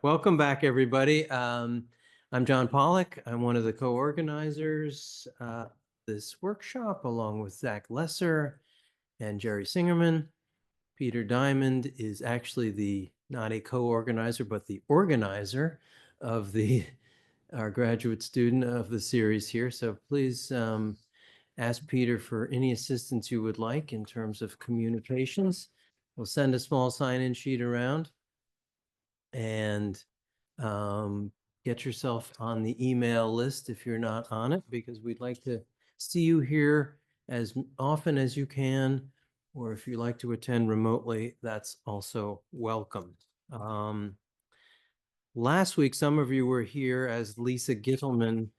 Welcome back, everybody. I'm John Pollock. I'm one of the co-organizers this workshop, along with Zach Lesser and Jerry Singerman. Peter Diamond is actually not a co-organizer, but the organizer of our graduate student of the series here. So please ask Peter for any assistance you would like in terms of communications. We'll send a small sign-in sheet around and get yourself on the email list if you're not on it, because we'd like to see you here as often as you can, or if you like to attend remotely, that's also welcome. Last week, some of you were here as Lisa Gittelman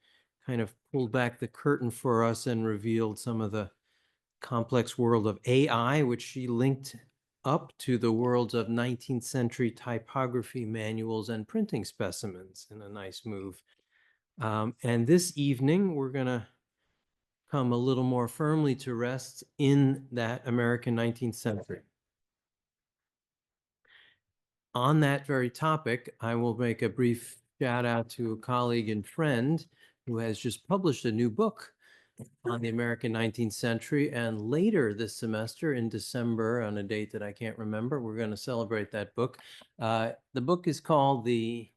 kind of pulled back the curtain for us and revealed some of the complex world of AI, which she linked up to the worlds of 19th century typography manuals and printing specimens in a nice move. And this evening, we're going to come a little more firmly to rest in that American 19th century. On that very topic, I will make a brief shout out to a colleague and friend who has just published a new book on the American 19th century. And later this semester in December, on a date that I can't remember, we're going to celebrate that book. The book is called The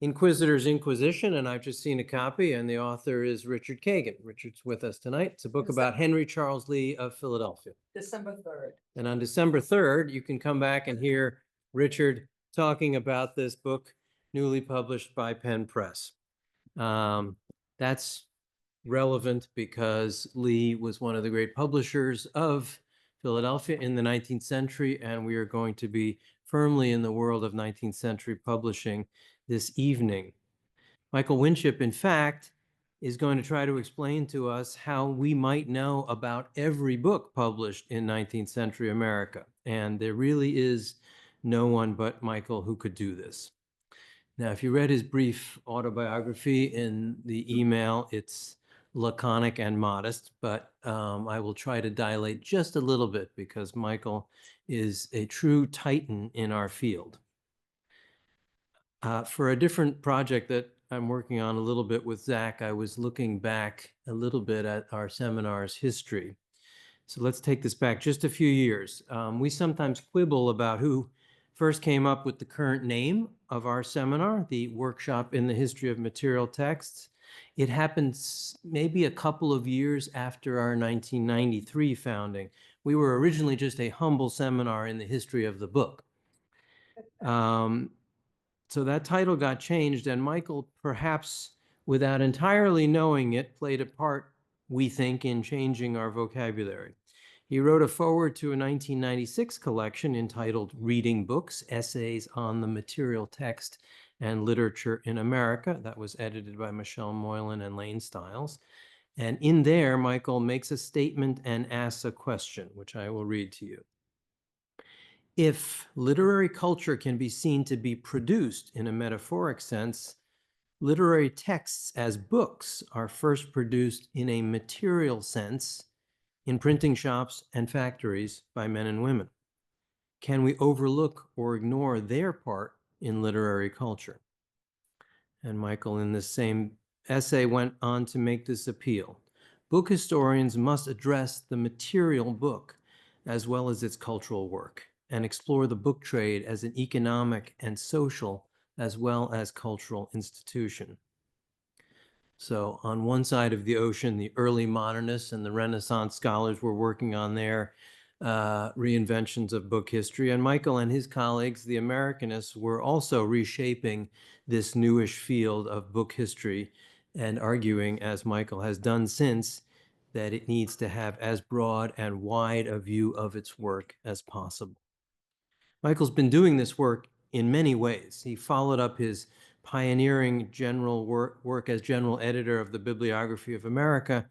Inquisitor's Inquisition, and I've just seen a copy, and the author is Richard Kagan. Richard's with us tonight. It's a book about Henry Charles Lee of Philadelphia. December 3rd. And on December 3rd, you can come back and hear Richard talking about this book, newly published by Penn Press. That's relevant because Lee was one of the great publishers of Philadelphia in the 19th century, and we are going to be firmly in the world of 19th century publishing this evening. Michael Winship, in fact, is going to try to explain to us how we might know about every book published in 19th century America. And there really is no one but Michael who could do this. Now, if you read his brief autobiography in the email, it's laconic and modest, but I will try to dilate just a little bit because Michael is a true titan in our field. For a different project that I'm working on a little bit with Zach, I was looking back a little bit at our seminar's history. So let's take this back just a few years. We sometimes quibble about who first came up with the current name of our seminar, the Workshop in the History of Material Texts. It happened maybe a couple of years after our 1993 founding. We were originally just a humble seminar in the history of the book. So that title got changed, and Michael, perhaps without entirely knowing it, played a part, we think, in changing our vocabulary. He wrote a foreword to a 1996 collection entitled Reading Books, Essays on the Material Text and Literature in America. That was edited by Michelle Moylan and Lane Stiles. And in there, Michael makes a statement and asks a question, which I will read to you. If literary culture can be seen to be produced in a metaphoric sense, literary texts as books are first produced in a material sense in printing shops and factories by men and women. Can we overlook or ignore their part in literary culture? And Michael, in this same essay, went on to make this appeal. Book historians must address the material book as well as its cultural work and explore the book trade as an economic and social as well as cultural institution. So on one side of the ocean, the early modernists and the Renaissance scholars were working on their reinventions of book history. And Michael and his colleagues, the Americanists, were also reshaping this newish field of book history and arguing, as Michael has done since, that it needs to have as broad and wide a view of its work as possible. Michael's been doing this work in many ways. He followed up his pioneering general work as general editor of the Bibliography of America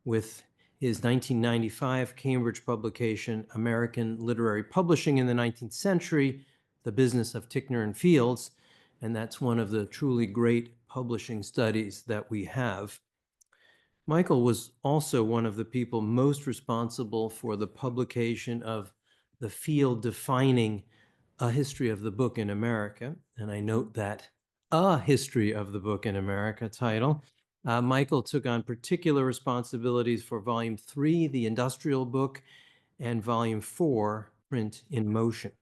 with his 1995 Cambridge publication, American Literary Publishing in the 19th Century, The Business of Ticknor and Fields, and that's one of the truly great publishing studies that we have. Michael was also one of the people most responsible for the publication of the field defining A History of the Book in America, and I note that A History of the Book in America title. Michael took on particular responsibilities for Volume 3, The Industrial Book, and Volume 4, Print in Motion.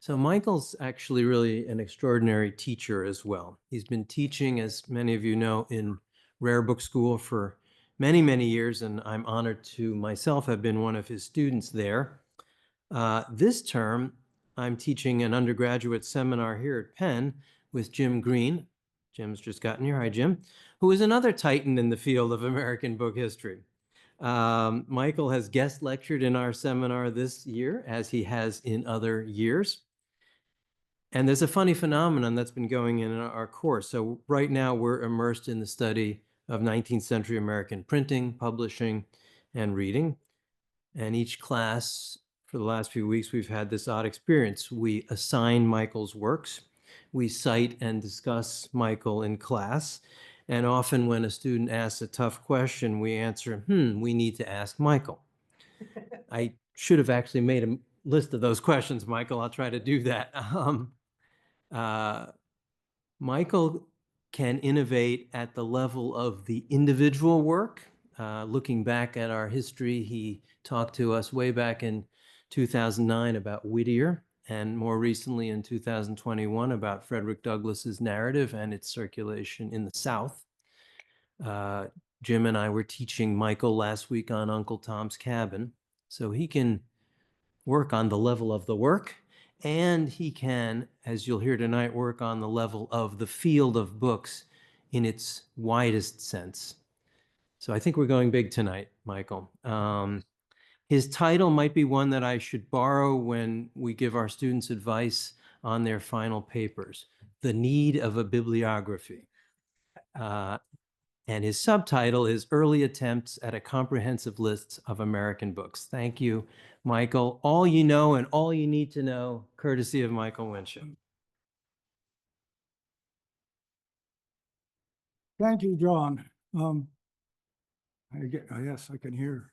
So Michael's actually really an extraordinary teacher as well. He's been teaching, as many of you know, in Rare Book School for many, many years, and I'm honored to myself have been one of his students there. This term, I'm teaching an undergraduate seminar here at Penn with Jim Green. Jim's just gotten here. Hi, Jim, who is another titan in the field of American book history. Michael has guest lectured in our seminar this year, as he has in other years. And there's a funny phenomenon that's been going in our course. So right now we're immersed in the study of 19th century American printing, publishing, and reading. And each class for the last few weeks, we've had this odd experience. We assign Michael's works. We cite and discuss Michael in class. And often when a student asks a tough question, we answer, we need to ask Michael. I should have actually made a list of those questions, Michael. I'll try to do that. Michael can innovate at the level of the individual work. Looking back at our history, he talked to us way back in 2009 about Whittier, and more recently in 2021 about Frederick Douglass's narrative and its circulation in the South. Jim and I were teaching Michael last week on Uncle Tom's Cabin, so he can work on the level of the work, and he can, as you'll hear tonight, work on the level of the field of books in its widest sense. So I think we're going big tonight, Michael. His title might be one that I should borrow when we give our students advice on their final papers, The Need of a Bibliography. And his subtitle is Early Attempts at a Comprehensive List of American Books. Thank you, Michael. All you know and all you need to know, courtesy of Michael Winship. Thank you, John. Yes, I can hear.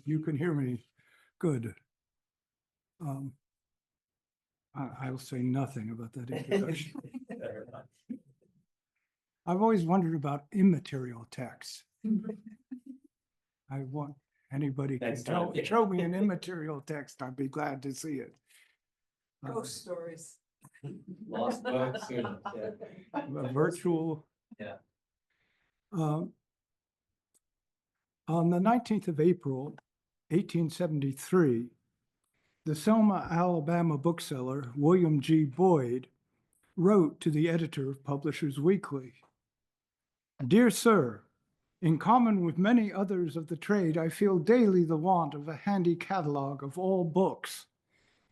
You can hear me. Good. I'll say nothing about that introduction. I've always wondered about immaterial text. I want anybody can show me an immaterial text. I'd be glad to see it. Ghost stories. Lost books. A virtual. Yeah. On the 19th of April, 1873, the Selma, Alabama bookseller, William G. Boyd, wrote to the editor of Publishers Weekly, "Dear Sir, in common with many others of the trade, I feel daily the want of a handy catalog of all books,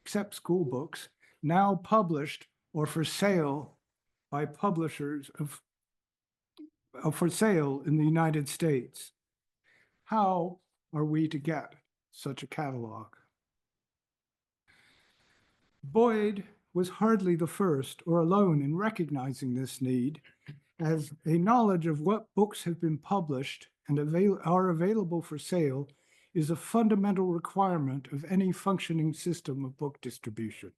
except school books, now published or for sale by publishers for sale in the United States. How are we to get such a catalog?" Boyd was hardly the first or alone in recognizing this need, as a knowledge of what books have been published and are available for sale is a fundamental requirement of any functioning system of book distribution.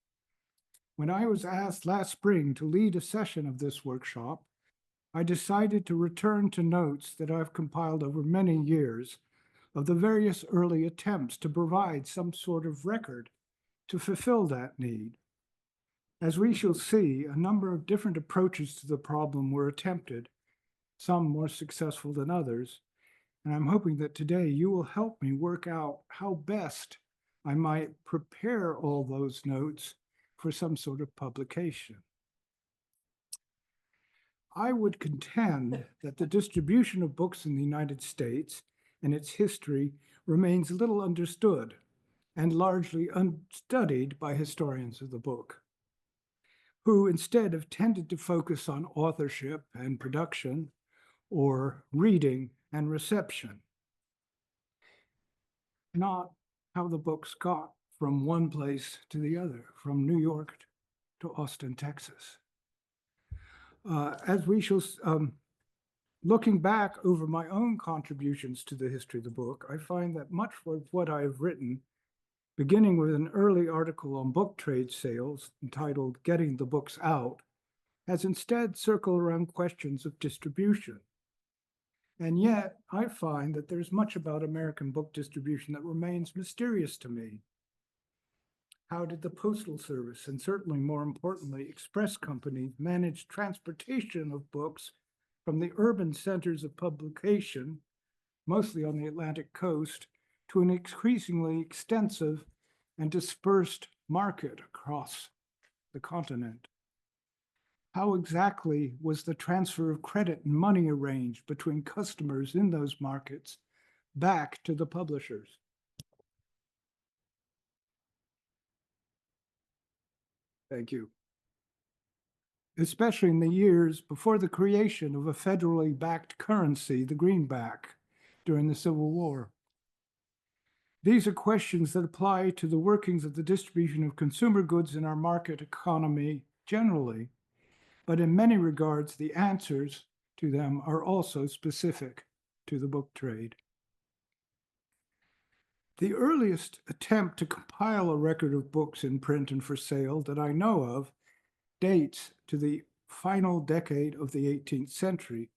When I was asked last spring to lead a session of this workshop, I decided to return to notes that I've compiled over many years of the various early attempts to provide some sort of record to fulfill that need. As we shall see, a number of different approaches to the problem were attempted, some more successful than others, and I'm hoping that today you will help me work out how best I might prepare all those notes for some sort of publication. I would contend that the distribution of books in the United States and its history remains little understood and largely unstudied by historians of the book, who instead have tended to focus on authorship and production or reading and reception, not how the books got from one place to the other, from New York to Austin, Texas. As we shall, looking back over my own contributions to the history of the book, I find that much of what I have written, beginning with an early article on book trade sales entitled Getting the Books Out, has instead circled around questions of distribution. And yet, I find that there's much about American book distribution that remains mysterious to me. How did the Postal Service, and certainly more importantly, express companies, manage transportation of books from the urban centers of publication, mostly on the Atlantic coast, to an increasingly extensive and dispersed market across the continent? How exactly was the transfer of credit and money arranged between customers in those markets back to the publishers? Thank you. Especially in the years before the creation of a federally backed currency, the greenback, during the Civil War. These are questions that apply to the workings of the distribution of consumer goods in our market economy generally, but in many regards, the answers to them are also specific to the book trade. The earliest attempt to compile a record of books in print and for sale that I know of dates to the final decade of the 18th century,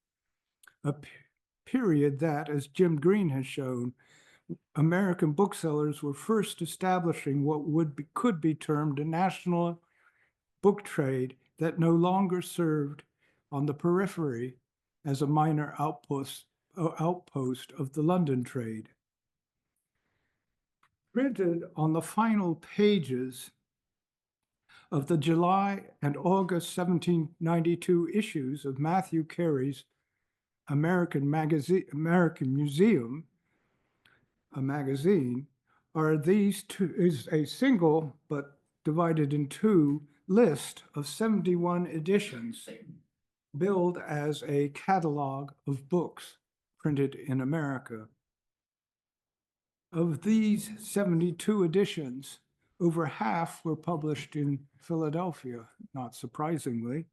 a period that, as Jim Green has shown, American booksellers were first establishing what could be termed a national book trade that no longer served on the periphery as a minor outpost of the London trade. Printed on the final pages of the July and August 1792 issues of Matthew Carey's American Museum, a magazine, are these two, is a single but divided in two list of 71 editions billed as a catalog of books printed in America. Of these 72 editions, over half were published in Philadelphia, not surprisingly,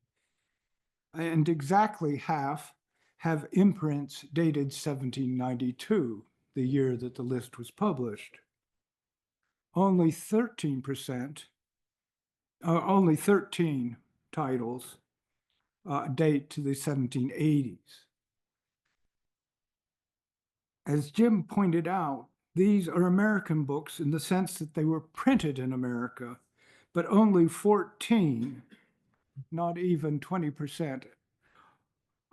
and exactly half have imprints dated 1792, the year that the list was published. Only 13 titles date to the 1780s. As Jim pointed out, these are American books in the sense that they were printed in America, but only 14, not even 20%,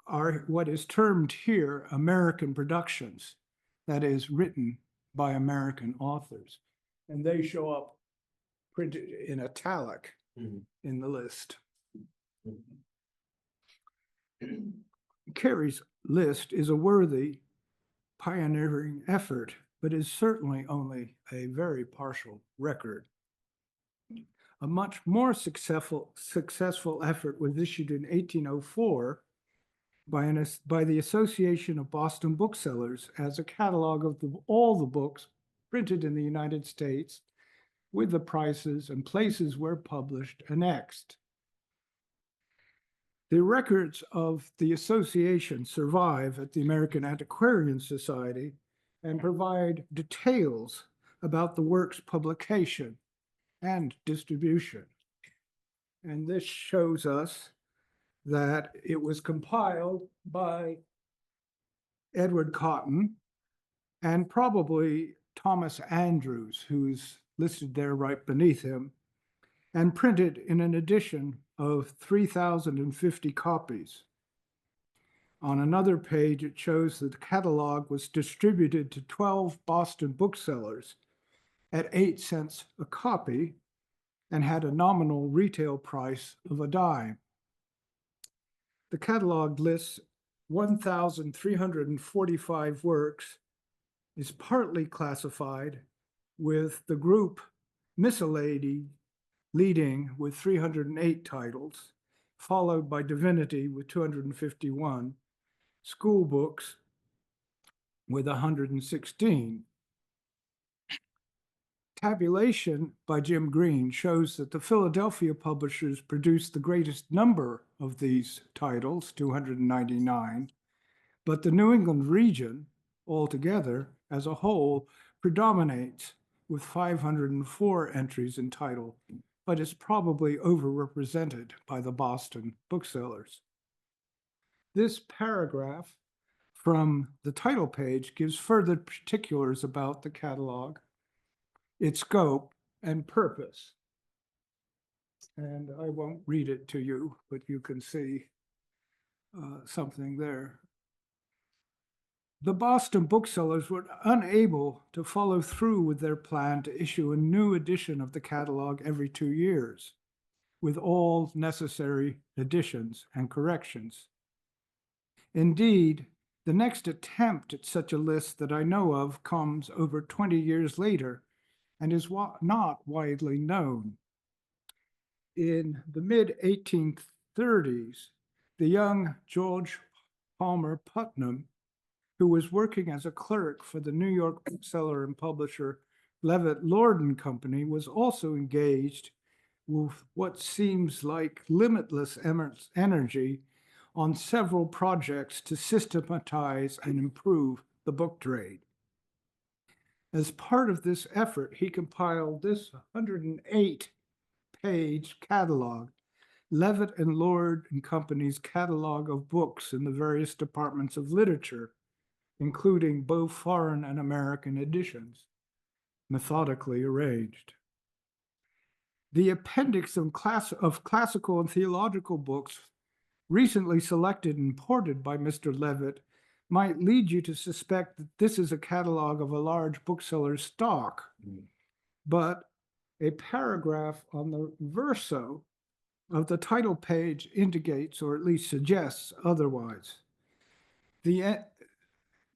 are what is termed here American productions, that is, written by American authors. And they show up printed in italic in the list. Carey's list is a worthy pioneering effort, but is certainly only a very partial record. A much more successful effort was issued in 1804 by the Association of Boston Booksellers as a catalog of all the books printed in the United States, with the prices and places where published annexed. The records of the association survive at the American Antiquarian Society and provide details about the work's publication and distribution. And this shows us that it was compiled by Edward Cotton and probably Thomas Andrews, who's listed there right beneath him, and printed in an edition of 3,050 copies. On another page, it shows that the catalog was distributed to 12 Boston booksellers at 8 cents a copy and had a nominal retail price of a dime. The catalog lists 1,345 works, is partly classified with the group Miscellany leading with 308 titles, followed by Divinity with 251, school books with 116. Tabulation by Jim Green shows that the Philadelphia publishers produced the greatest number of these titles, 299, but the New England region altogether as a whole predominates with 504 entries in title but is probably overrepresented by the Boston booksellers. This paragraph from the title page gives further particulars about the catalog, its scope, and purpose. And I won't read it to you, but you can see something there. The Boston booksellers were unable to follow through with their plan to issue a new edition of the catalog every 2 years, with all necessary additions and corrections. Indeed, the next attempt at such a list that I know of comes over 20 years later and is not widely known. In the mid-1830s, the young George Palmer Putnam, who was working as a clerk for the New York bookseller and publisher Levitt Lord and Company, was also engaged with what seems like limitless energy on several projects to systematize and improve the book trade. As part of this effort, he compiled this 108-page catalog, Levitt and Lord and Company's Catalogue of Books in the various departments of literature, including both foreign and American editions, methodically arranged. The appendix of classical and theological books recently selected and imported by Mr. Levitt might lead you to suspect that this is a catalog of a large bookseller's stock, but a paragraph on the verso of the title page indicates, or at least suggests, otherwise.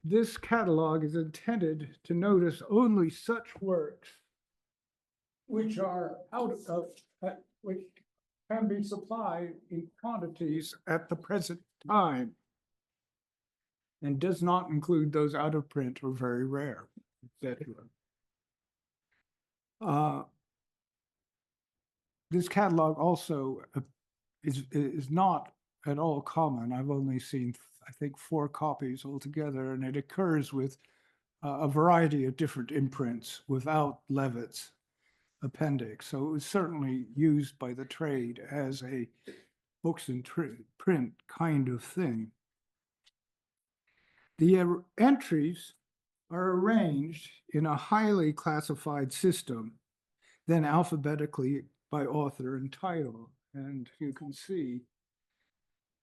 This catalog is intended to notice only such works which are which can be supplied in quantities at the present time, and does not include those out of print or very rare, etc. This catalog also is not at all common. I've only seen, I think, 4 copies altogether, and it occurs with a variety of different imprints without Levitt's appendix. So it was certainly used by the trade as a books in print kind of thing. The entries are arranged in a highly classified system, then alphabetically by author and title. And you can see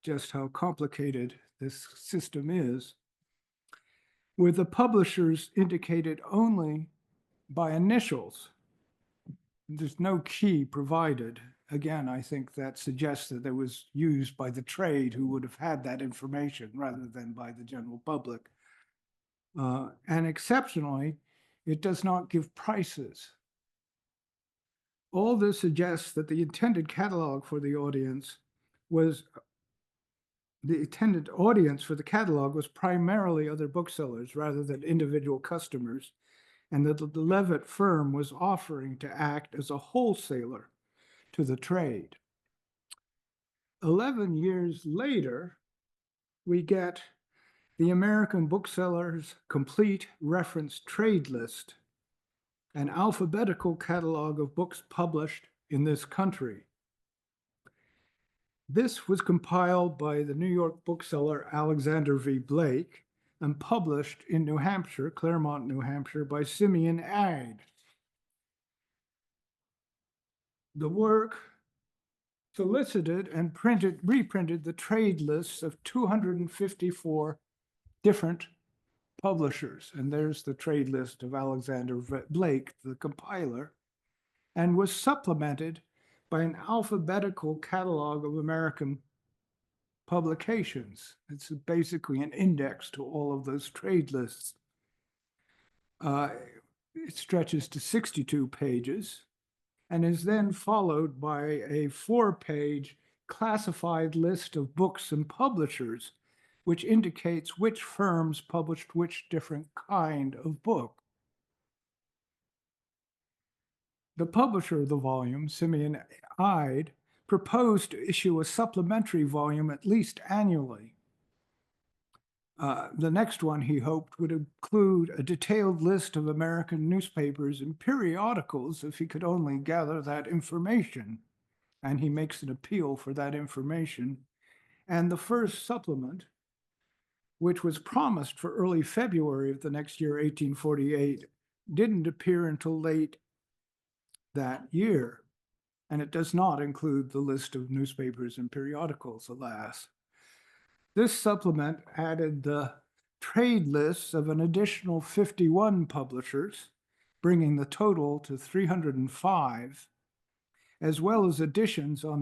just how complicated this system is, with the publishers indicated only by initials. There's no key provided. Again, I think that suggests that it was used by the trade, who would have had that information rather than by the general public. And exceptionally, it does not give prices. All this suggests that the intended catalog for the audience was the intended audience for the catalog was primarily other booksellers rather than individual customers, and that the Levitt firm was offering to act as a wholesaler to the trade. 11 years later, we get the American Booksellers Complete Reference Trade List, an alphabetical catalog of books published in this country. This was compiled by the New York bookseller Alexander V. Blake and published in New Hampshire, Claremont, New Hampshire, by Simeon Ade. The work solicited and reprinted the trade lists of 254 different publishers. And there's the trade list of Alexander Blake, the compiler, and was supplemented by an alphabetical catalog of American publications. It's basically an index to all of those trade lists. It stretches to 62 pages and is then followed by a 4-page classified list of books and publishers, which indicates which firms published which different kind of book. The publisher of the volume, Simeon Ade, proposed to issue a supplementary volume at least annually. The next one, he hoped, would include a detailed list of American newspapers and periodicals if he could only gather that information. And he makes an appeal for that information. And the first supplement, which was promised for early February of the next year, 1848, didn't appear until late that year. And it does not include the list of newspapers and periodicals, alas. This supplement added the trade lists of an additional 51 publishers, bringing the total to 305, as well as additions of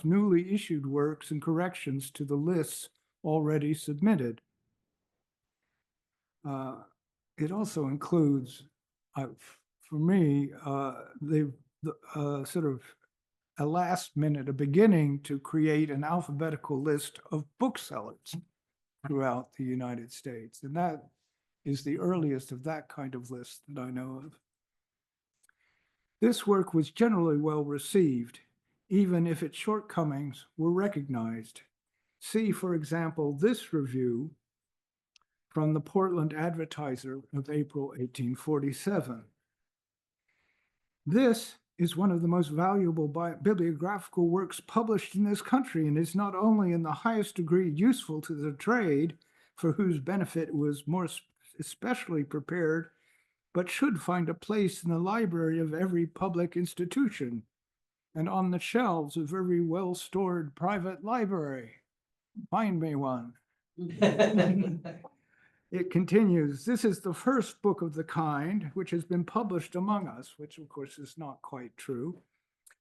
newly issued works and corrections to the lists already submitted. It also includes, for me, the sort of a last minute, a beginning to create an alphabetical list of booksellers throughout the United States. And that is the earliest of that kind of list that I know of. This work was generally well received, even if its shortcomings were recognized. See, for example, this review from the Portland Advertiser of April 1847. This is one of the most valuable bibliographical works published in this country, and is not only in the highest degree useful to the trade, for whose benefit it was more especially prepared, but should find a place in the library of every public institution and on the shelves of every well-stored private library. Find me one. It continues, this is the first book of the kind which has been published among us, which of course is not quite true,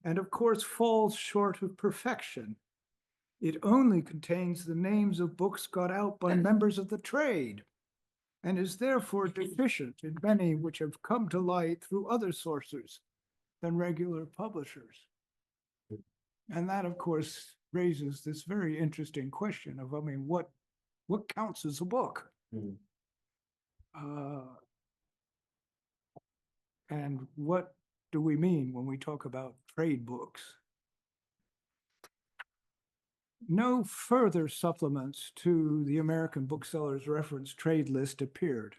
and of course falls short of perfection. It only contains the names of books got out by members of the trade, and is therefore deficient in many which have come to light through other sources than regular publishers. And that, of course, raises this very interesting question of, what counts as a book? And what do we mean when we talk about trade books? No further supplements to the American Booksellers Reference Trade List appeared,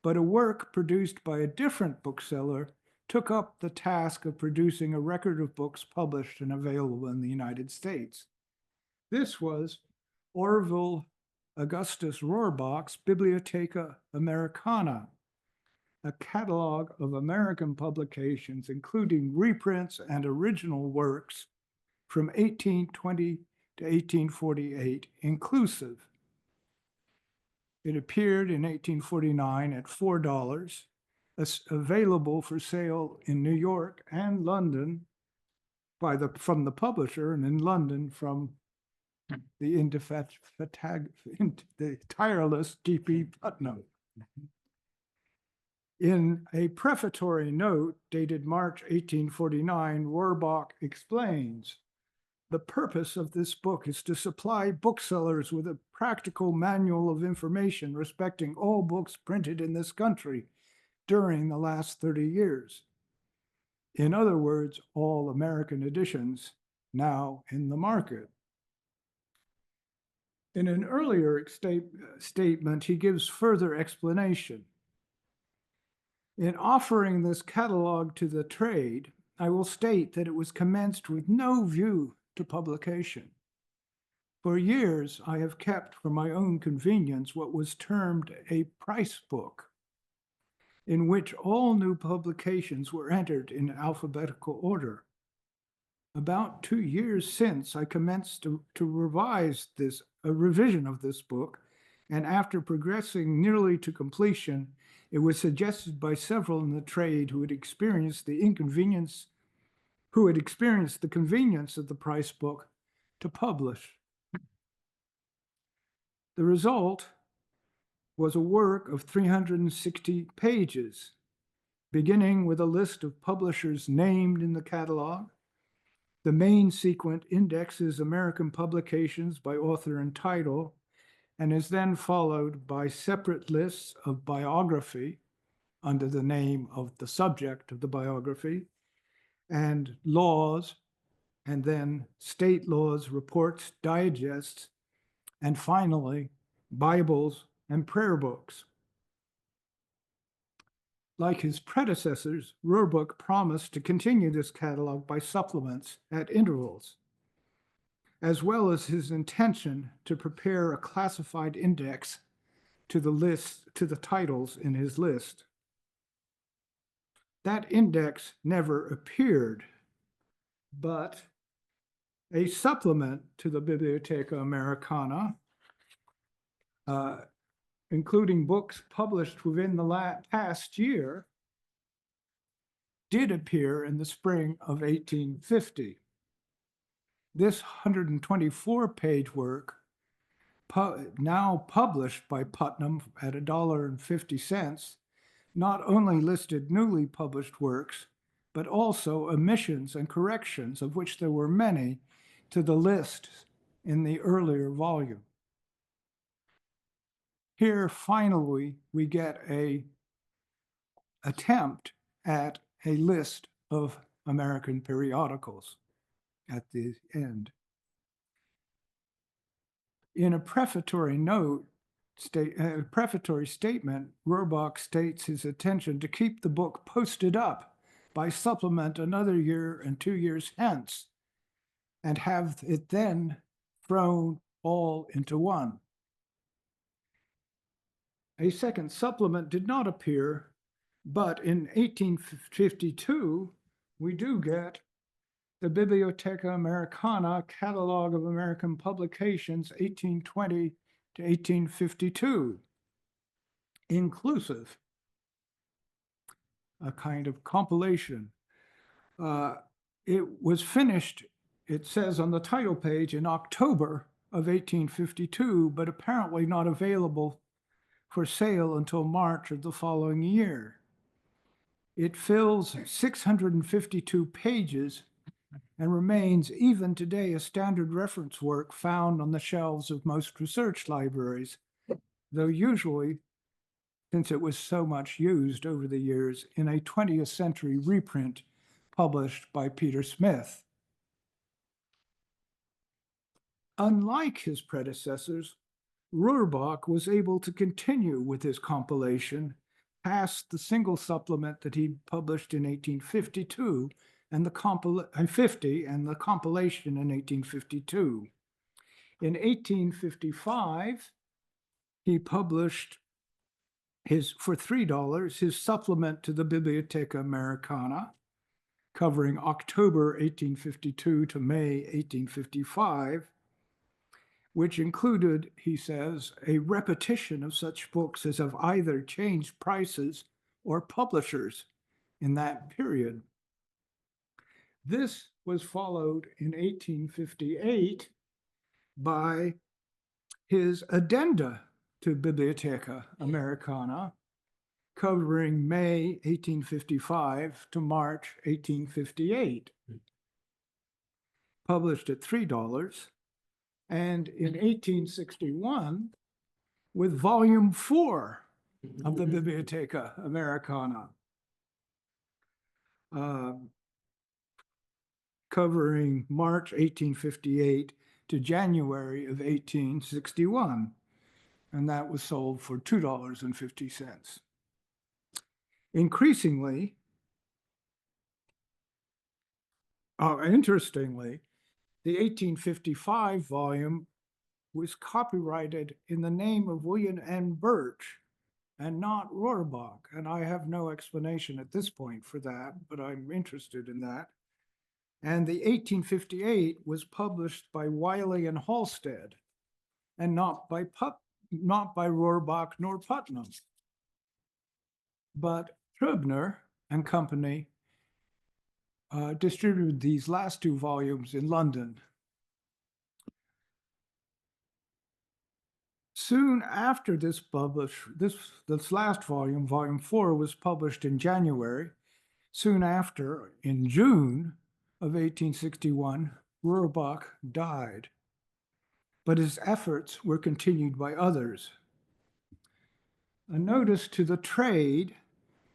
but a work produced by a different bookseller took up the task of producing a record of books published and available in the United States. This was Orville Augustus Roorbach's Bibliotheca Americana, a catalog of American publications, including reprints and original works from 1820 to 1848 inclusive. It appeared in 1849 at $4, available for sale in New York and London from the publisher, and in London from the tireless G.P. Putnam. In a prefatory note dated March 1849, Roorbach explains, the purpose of this book is to supply booksellers with a practical manual of information respecting all books printed in this country during the last 30 years. In other words, all American editions now in the market. In an earlier statement, he gives further explanation. In offering this catalog to the trade, I will state that it was commenced with no view to publication. For years, I have kept for my own convenience what was termed a price book, in which all new publications were entered in alphabetical order. About 2 years since, I commenced to revise a revision of this book, and after progressing nearly to completion, it was suggested by several in the trade who had experienced the convenience of the price book to publish. The result was a work of 360 pages, beginning with a list of publishers named in the catalog. The main sequence indexes American publications by author and title, and is then followed by separate lists of biography under the name of the subject of the biography, and laws, and then state laws, reports, digests, and finally, Bibles, and prayer books. Like his predecessors, Roorbach promised to continue this catalog by supplements at intervals, as well as his intention to prepare a classified index to the titles in his list. That index never appeared, but a supplement to the Bibliotheca Americana, including books published within the past year, did appear in the spring of 1850. This 124-page work, now published by Putnam at $1.50, not only listed newly published works, but also omissions and corrections, of which there were many, to the list in the earlier volume. Here, finally, we get an attempt at a list of American periodicals at the end. In a prefatory note, prefatory statement, Roorbach states his intention to keep the book posted up by supplement another year and 2 years hence, and have it then thrown all into one. A second supplement did not appear, but in 1852, we do get the Bibliotheca Americana Catalogue of American Publications, 1820 to 1852, inclusive, a kind of compilation. It was finished, it says on the title page, in October of 1852, but apparently not available for sale until March of the following year. It fills 652 pages and remains even today a standard reference work found on the shelves of most research libraries, though usually, since it was so much used over the years, in a 20th century reprint published by Peter Smith. Unlike his predecessors, Roorbach was able to continue with his compilation past the single supplement that he published in 1852 and the compilation in 1852. In 1855, he published for $3 his supplement to the Bibliotheca Americana, covering October 1852 to May 1855, which included, he says, a repetition of such books as have either changed prices or publishers in that period. This was followed in 1858 by his addenda to Bibliotheca Americana, covering May 1855 to March 1858, published at $3, and in 1861 with volume 4 of the Bibliotheca Americana, covering March 1858 to January of 1861, and that was sold for $2.50. Increasingly, interestingly, the 1855 volume was copyrighted in the name of William N. Birch and not Roorbach, and I have no explanation at this point for that, but I'm interested in that. And the 1858 was published by Wiley and Halstead, and not by Roorbach nor Putnam, but Trubner and Company distributed these last 2 volumes in London. Soon after this last volume, volume 4, was published in January. Soon after, in June of 1861, Roorbach died, but his efforts were continued by others. A notice to the trade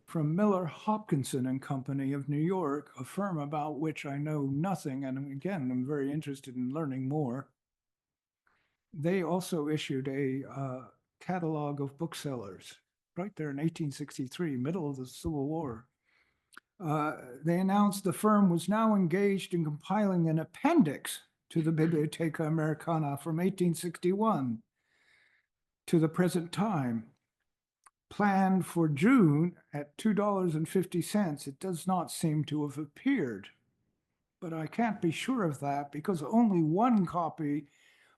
from Miller, Hopkinson and Company of New York, a firm about which I know nothing, and again, I'm very interested in learning more, they also issued a catalog of booksellers right there in 1863, middle of the Civil War. They announced the firm was now engaged in compiling an appendix to the Bibliotheca Americana from 1861 to the present time, planned for June at $2.50. It does not seem to have appeared, but I can't be sure of that because only one copy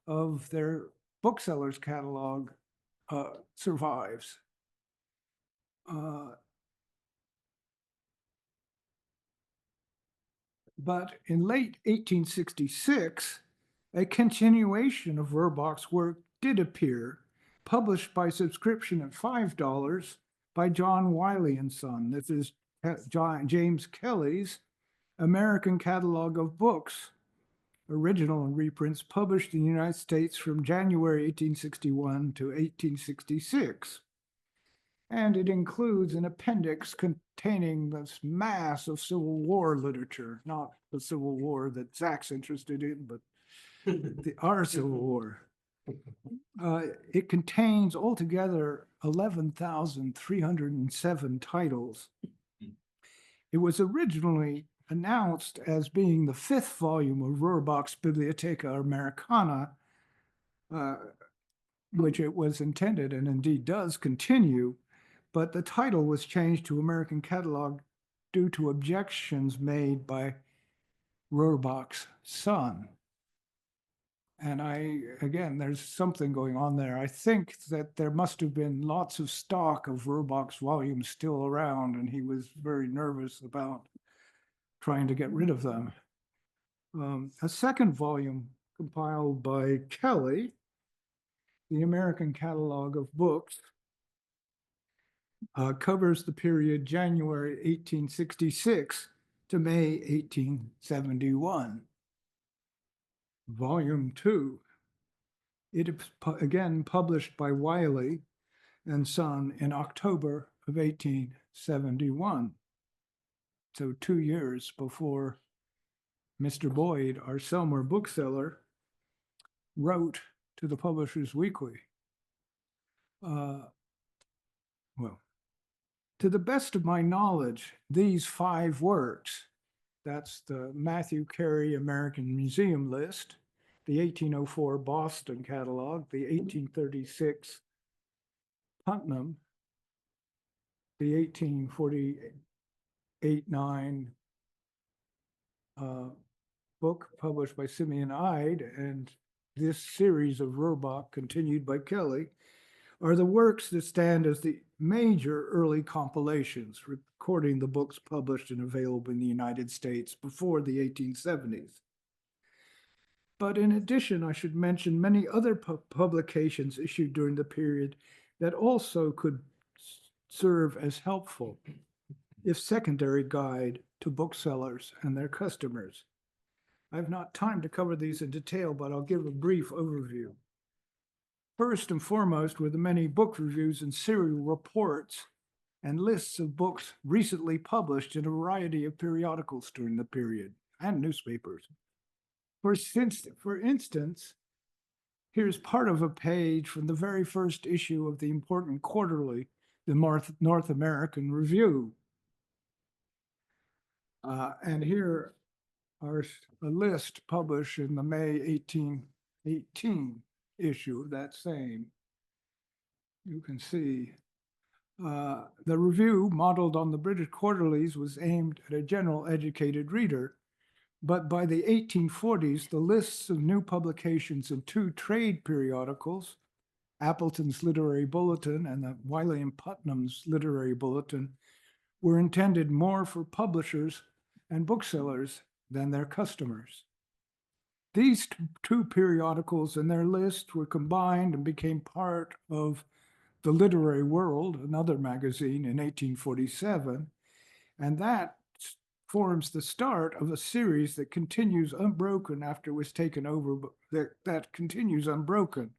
of their booksellers catalog survives. But in late 1866, a continuation of Roorbach's work did appear, published by subscription at $5 by John Wiley and Son. This is James Kelly's American Catalogue of Books, original and reprints published in the United States from January 1861 to 1866. And it includes an appendix containing this mass of Civil War literature, not the Civil War that Zach's interested in, but our Civil War. It contains altogether 11,307 titles. It was originally announced as being the 5th volume of Roorbach's Bibliotheca Americana, which it was intended and indeed does continue, but the title was changed to American Catalogue due to objections made by Roorbach's son. And again, there's something going on there. I think that there must have been lots of stock of Roorbach's volumes still around, and he was very nervous about trying to get rid of them. A second volume compiled by Kelly, the American Catalogue of Books, covers the period January 1866 to May 1871. Volume 2. It is again published by Wiley and Son in October of 1871. So 2 years before Mr. Boyd, our Selma bookseller, wrote to the Publishers Weekly. Well, to the best of my knowledge, these 5 works, that's the Matthew Carey American Museum List, the 1804 Boston Catalog, the 1836 Putnam, the 1848-9 book published by Simeon Ide, and this series of Roorbach continued by Kelly, are the works that stand as the major early compilations recording the books published and available in the United States before the 1870s. But in addition, I should mention many other publications issued during the period that also could serve as helpful, if secondary guide to booksellers and their customers. I have not time to cover these in detail, but I'll give a brief overview. First and foremost were the many book reviews and serial reports and lists of books recently published in a variety of periodicals during the period and newspapers. For instance, here's part of a page from the very first issue of the important quarterly, the North American Review. And here are a list published in the May 1818 issue of that same. You can see the review, modeled on the British quarterlies, was aimed at a general educated reader. But by the 1840s, the lists of new publications in 2 trade periodicals, Appleton's Literary Bulletin and the Wiley and Putnam's Literary Bulletin, were intended more for publishers and booksellers than their customers. These 2 periodicals and their lists were combined and became part of The Literary World, another magazine, in 1847, and that forms the start of a series that continues unbroken after it was taken over, that continues unbroken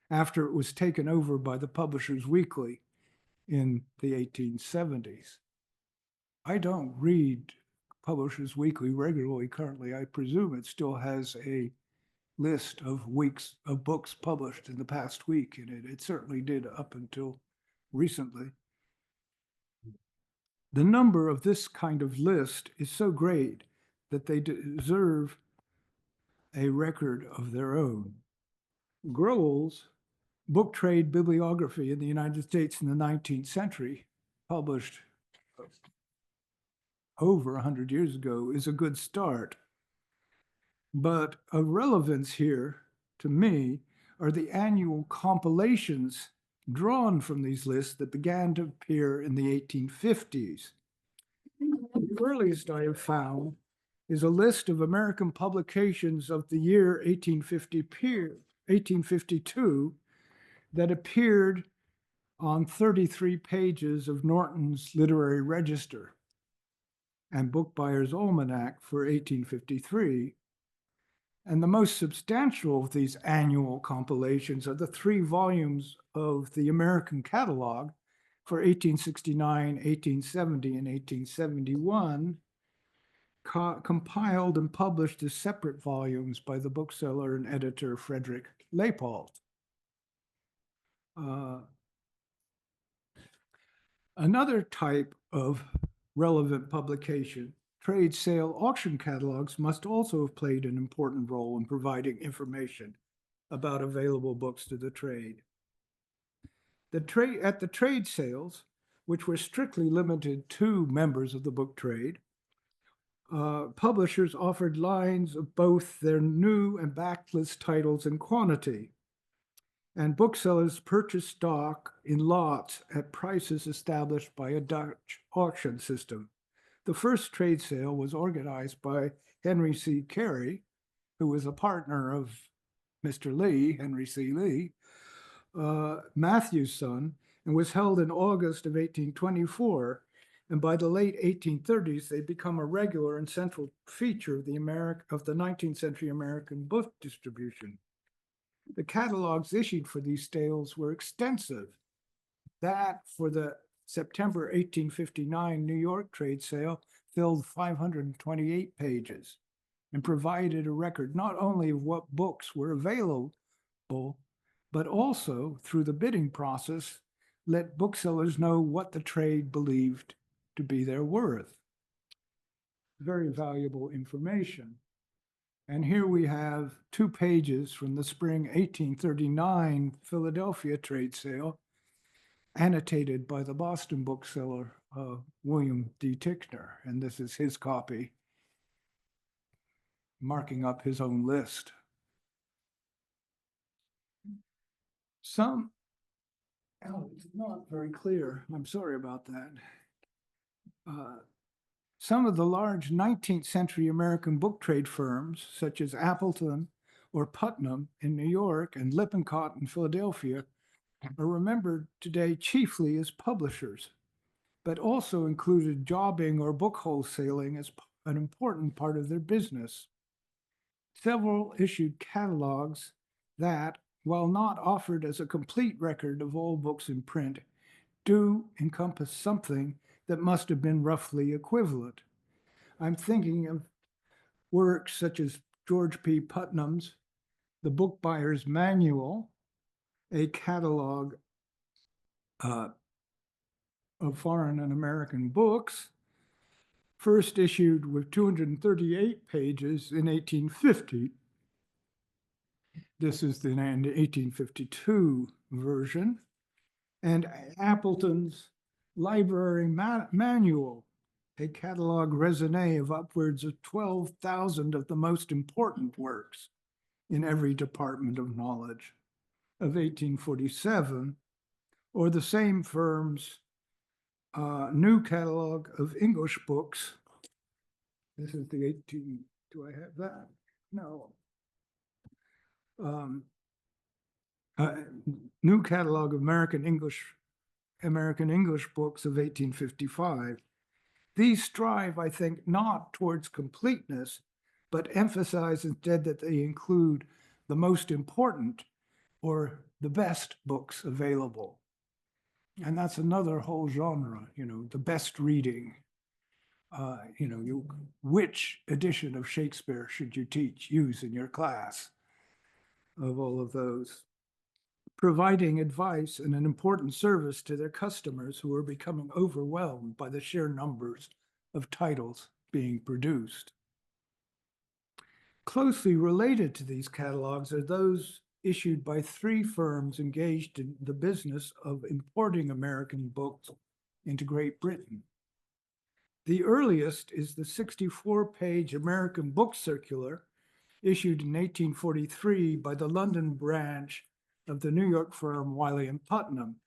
after it was taken over by the Publishers Weekly in the 1870s. I don't read Publishers Weekly regularly currently. I presume it still has a list of weeks of books published in the past week, and it certainly did up until recently. The number of this kind of list is so great that they deserve a record of their own. Growell's Book Trade Bibliography in the United States in the 19th century, published over 100 years ago, is a good start. But of relevance here, to me, are the annual compilations drawn from these lists that began to appear in the 1850s. The earliest I have found is a list of American publications of the year 1852 that appeared on 33 pages of Norton's Literary Register and Book Buyer's Almanac for 1853. And the most substantial of these annual compilations are the 3 volumes of the American Catalogue for 1869, 1870, and 1871, compiled and published as separate volumes by the bookseller and editor Frederick Leypoldt. Another type of relevant publication, trade sale auction catalogs, must also have played an important role in providing information about available books to the trade. At the trade sales, which were strictly limited to members of the book trade, publishers offered lines of both their new and backlist titles and quantity, and booksellers purchased stock in lots at prices established by a Dutch auction system. The first trade sale was organized by Henry C. Carey, who was a partner of Mr. Lee, Henry C. Lee, Matthew's son, and was held in August of 1824. And by the late 1830s, they'd become a regular and central feature of the 19th century American book distribution. The catalogs issued for these sales were extensive. That for the September 1859 New York trade sale filled 528 pages and provided a record not only of what books were available, but also through the bidding process, let booksellers know what the trade believed to be their worth. Very valuable information. And here we have 2 pages from the spring 1839 Philadelphia trade sale, annotated by the Boston bookseller, William D. Tickner. And this is his copy, marking up his own list. It's not very clear. I'm sorry about that. Some of the large 19th century American book trade firms, such as Appleton or Putnam in New York and Lippincott in Philadelphia, are remembered today chiefly as publishers, but also included jobbing or book wholesaling as an important part of their business. Several issued catalogs that, while not offered as a complete record of all books in print, do encompass something that must have been roughly equivalent. I'm thinking of works such as George P. Putnam's The Book Buyer's Manual, a catalog of foreign and American books, first issued with 238 pages in 1850. This is the 1852 version. And Appleton's Library Manual, a catalog raisonné of upwards of 12,000 of the most important works in every department of knowledge, of 1847, or the same firm's new catalog of English books. This is the 18, do I have that? No. New catalog of American English books of 1855. These strive, I think, not towards completeness, but emphasize instead that they include the most important or the best books available. And that's another whole genre, the best reading. Which edition of Shakespeare should you use in your class? of all of those, providing advice and an important service to their customers who are becoming overwhelmed by the sheer numbers of titles being produced. Closely related to these catalogs are those issued by 3 firms engaged in the business of importing American books into Great Britain. The earliest is the 64-page American Book Circular, issued in 1843 by the London branch of the New York firm Wiley and Putnam,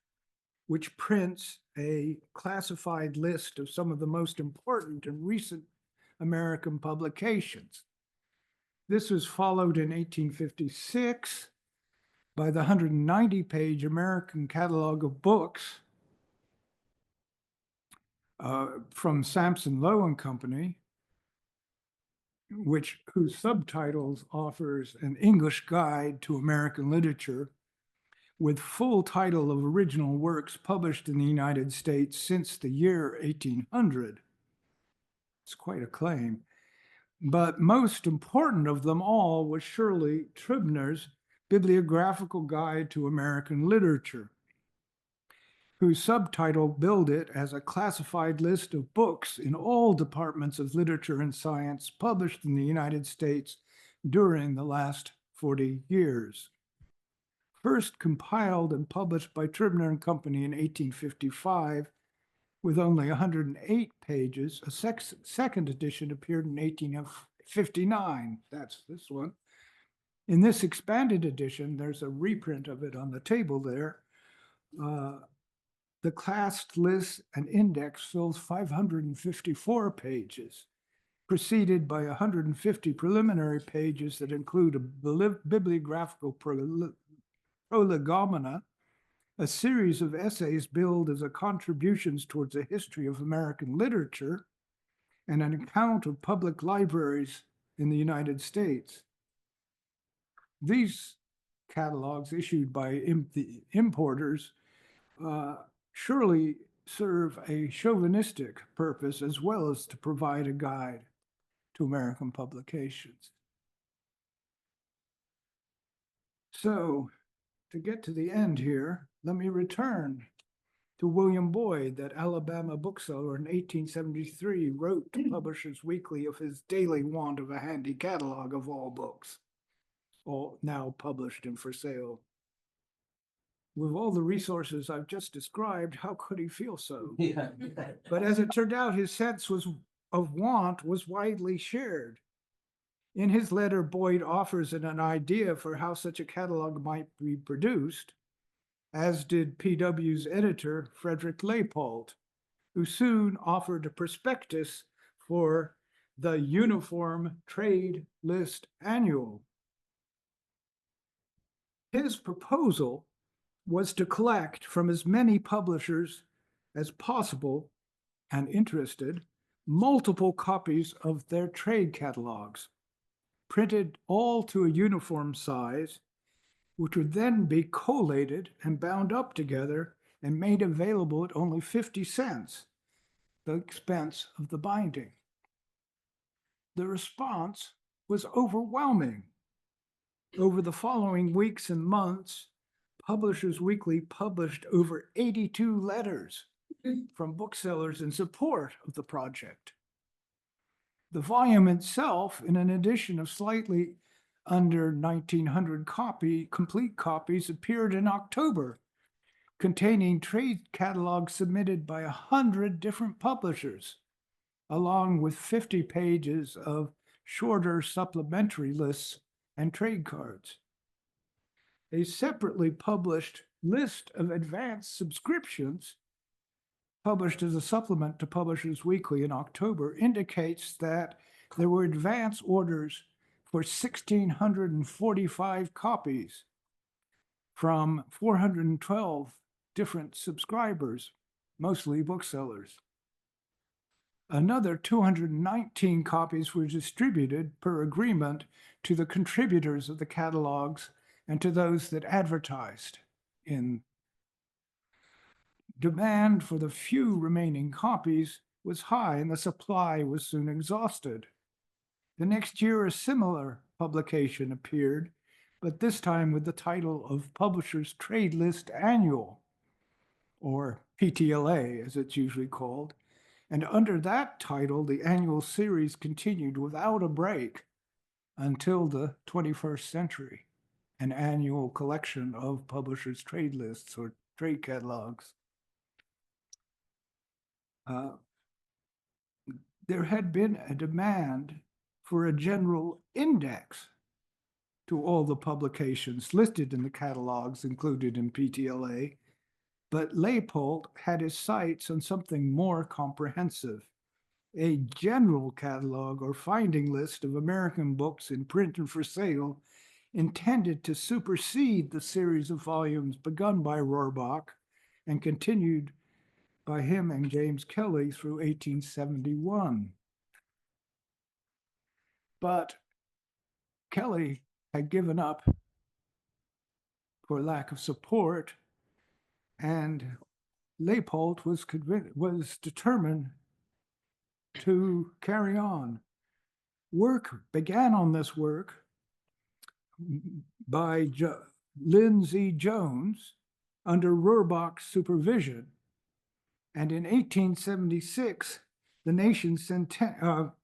which prints a classified list of some of the most important and recent American publications. This was followed in 1856 by the 190-page American Catalogue of Books from Sampson Low and Company, whose subtitles offers an English guide to American literature with full title of original works published in the United States since the year 1800. It's quite a claim. But most important of them all was surely Trübner's Bibliographical Guide to American Literature, whose subtitle billed it as a classified list of books in all departments of literature and science published in the United States during the last 40 years. First compiled and published by Trübner and Company in 1855, with only 108 pages. A second edition appeared in 1859. That's this one. In this expanded edition, there's a reprint of it on the table there. The classed list and index fills 554 pages, preceded by 150 preliminary pages that include a bibliographical prolegomena, a series of essays billed as contributions towards a history of American literature, and an account of public libraries in the United States. These catalogs issued by the importers surely serve a chauvinistic purpose as well as to provide a guide to American publications. So, to get to the end here, let me return to William Boyd, that Alabama bookseller in 1873 wrote to Publishers Weekly of his daily want of a handy catalog of all books, all now published and for sale. With all the resources I've just described, how could he feel so? Yeah. But as it turned out, his sense of want was widely shared. In his letter, Boyd offers an idea for how such a catalog might be produced, as did PW's editor, Frederick Leypoldt, who soon offered a prospectus for the Uniform Trade List Annual. His proposal was to collect from as many publishers as possible and interested multiple copies of their trade catalogs, printed all to a uniform size, which would then be collated and bound up together and made available at only 50 cents, the expense of the binding. The response was overwhelming. Over the following weeks and months, Publishers Weekly published over 82 letters from booksellers in support of the project. The volume itself, in an edition of slightly under 1,900 complete copies, appeared in October, containing trade catalogs submitted by 100 different publishers, along with 50 pages of shorter supplementary lists and trade cards. A separately published list of advanced subscriptions, published as a supplement to Publishers Weekly in October, indicates that there were advance orders for 1,645 copies from 412 different subscribers, mostly booksellers. Another 219 copies were distributed per agreement to the contributors of the catalogs and to those that advertised in. Demand for the few remaining copies was high and the supply was soon exhausted. The next year, a similar publication appeared but this time with the title of Publishers Trade List Annual, or PTLA as it's usually called. And under that title, the annual series continued without a break until the 21st century, an annual collection of publishers' trade lists or trade catalogs. There had been a demand for a general index to all the publications listed in the catalogs included in PTLA, but Leypoldt had his sights on something more comprehensive, a general catalog or finding list of American books in print and for sale, intended to supersede the series of volumes begun by Roorbach and continued by him and James Kelly through 1871. But Kelly had given up for lack of support, and Leypoldt was determined to carry on. Work began on this work by Lindsay Jones under Roorbach's supervision. And in 1876, the nation's centennial,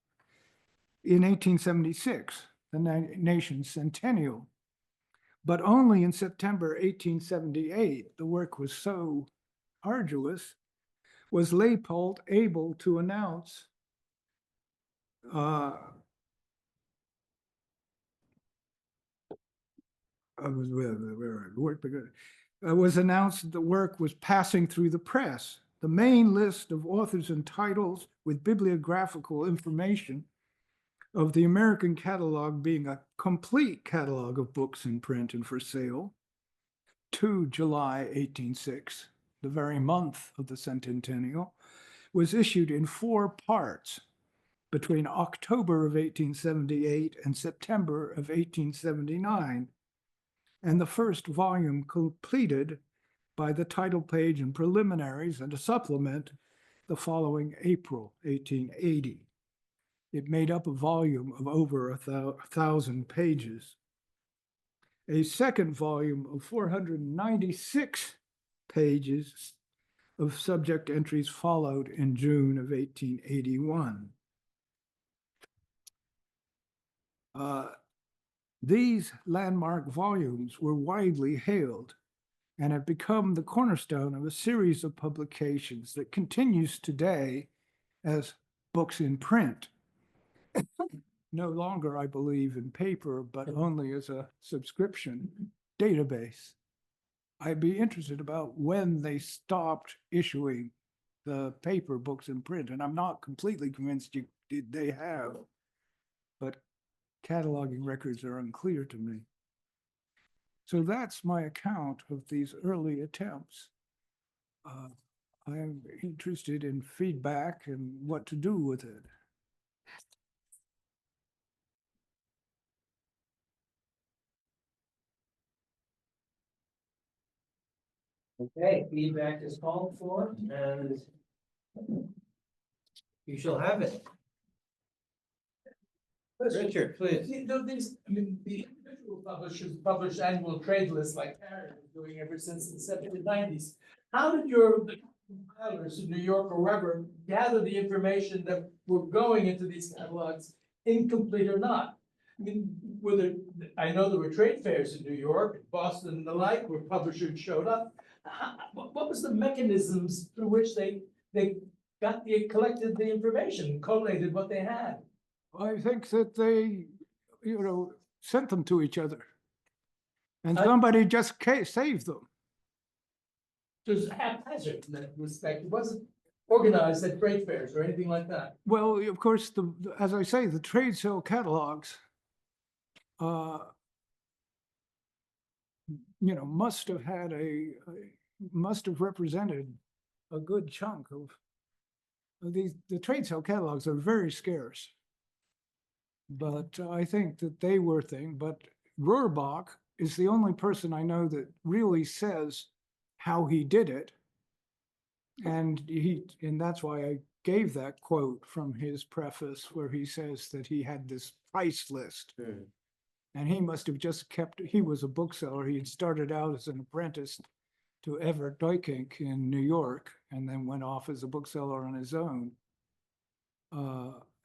but only in September 1878, the work was so arduous, was Leypoldt able to announce was announced that the work was passing through the press. The main list of authors and titles with bibliographical information of the American Catalogue Being a complete catalog of books in print and for sale, to July 1806, the very month of the centennial, was issued in 4 parts between October of 1878 and September of 1879, and the first volume completed by the title page and preliminaries and a supplement the following April 1880. It made up a volume of over 1,000 pages. A second volume of 496 pages of subject entries followed in June of 1881. These landmark volumes were widely hailed and have become the cornerstone of a series of publications that continues today as books in print. No longer, I believe, in paper, but only as a subscription database. I'd be interested about when they stopped issuing the paper books in print, and I'm not completely convinced they have, but cataloging records are unclear to me. So that's my account of these early attempts. I'm interested in feedback and what to do with it. Okay, feedback is called for, and you shall have it. Richard, please. You know, these, I mean, the individual publishers publish annual trade lists like Karen is doing ever since the 1790s. How did the compilers in New York or wherever gather the information that were going into these catalogs, incomplete or not? I mean, I know there were trade fairs in New York, Boston and the like, where publishers showed up. What was the mechanisms through which they collected the information, collated what they had? I think that they, sent them to each other. And somebody just saved them. There's haphazard in that respect. It wasn't organized at trade fairs or anything like that. Well, of course, as I say, the trade sale catalogs, must have had must have represented a good chunk of these. The trade sale catalogs are very scarce. But I think that they were but Roorbach is the only person I know that really says how he did it. And that's why I gave that quote from his preface where he says that he had this price list. And he must have just he was a bookseller. He had started out as an apprentice to Everett Doikink in New York, and then went off as a bookseller on his own.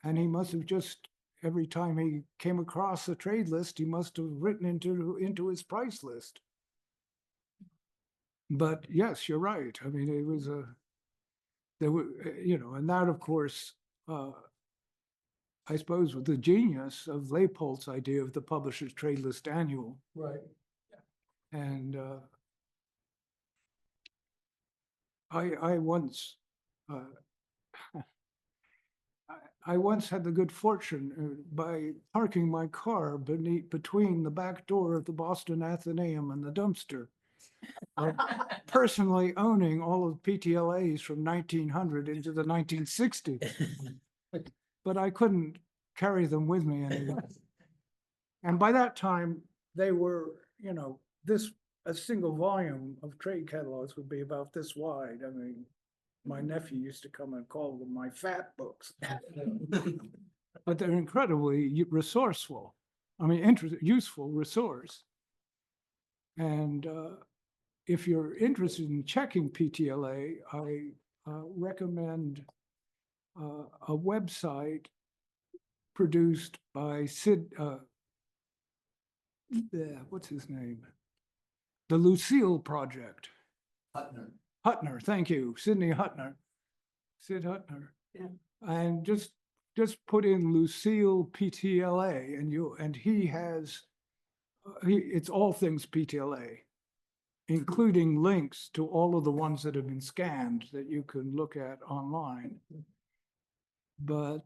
And he must have just, every time he came across a trade list, he must have written into his price list. But yes, you're right. I mean, it was there were, and that, of course, I suppose, was the genius of Leypoldt's idea of the Publisher's Trade List Annual. Right. And I once I once had the good fortune by parking my car between the back door of the Boston Athenaeum and the dumpster, of personally owning all of PTLAs from 1900 into the 1960s. But I couldn't carry them with me anymore. And by that time, they were, a single volume of trade catalogs would be about this wide. I mean, my nephew used to come and call them my fat books. But they're incredibly resourceful. I mean, useful resource. And if you're interested in checking PTLA, I recommend a website produced by what's his name? The Lucille Project. Hutner, thank you, Sidney Hutner. Sid Hutner. Yeah. And just put in Lucille PTLA, and he has, it's all things PTLA, including links to all of the ones that have been scanned that you can look at online. But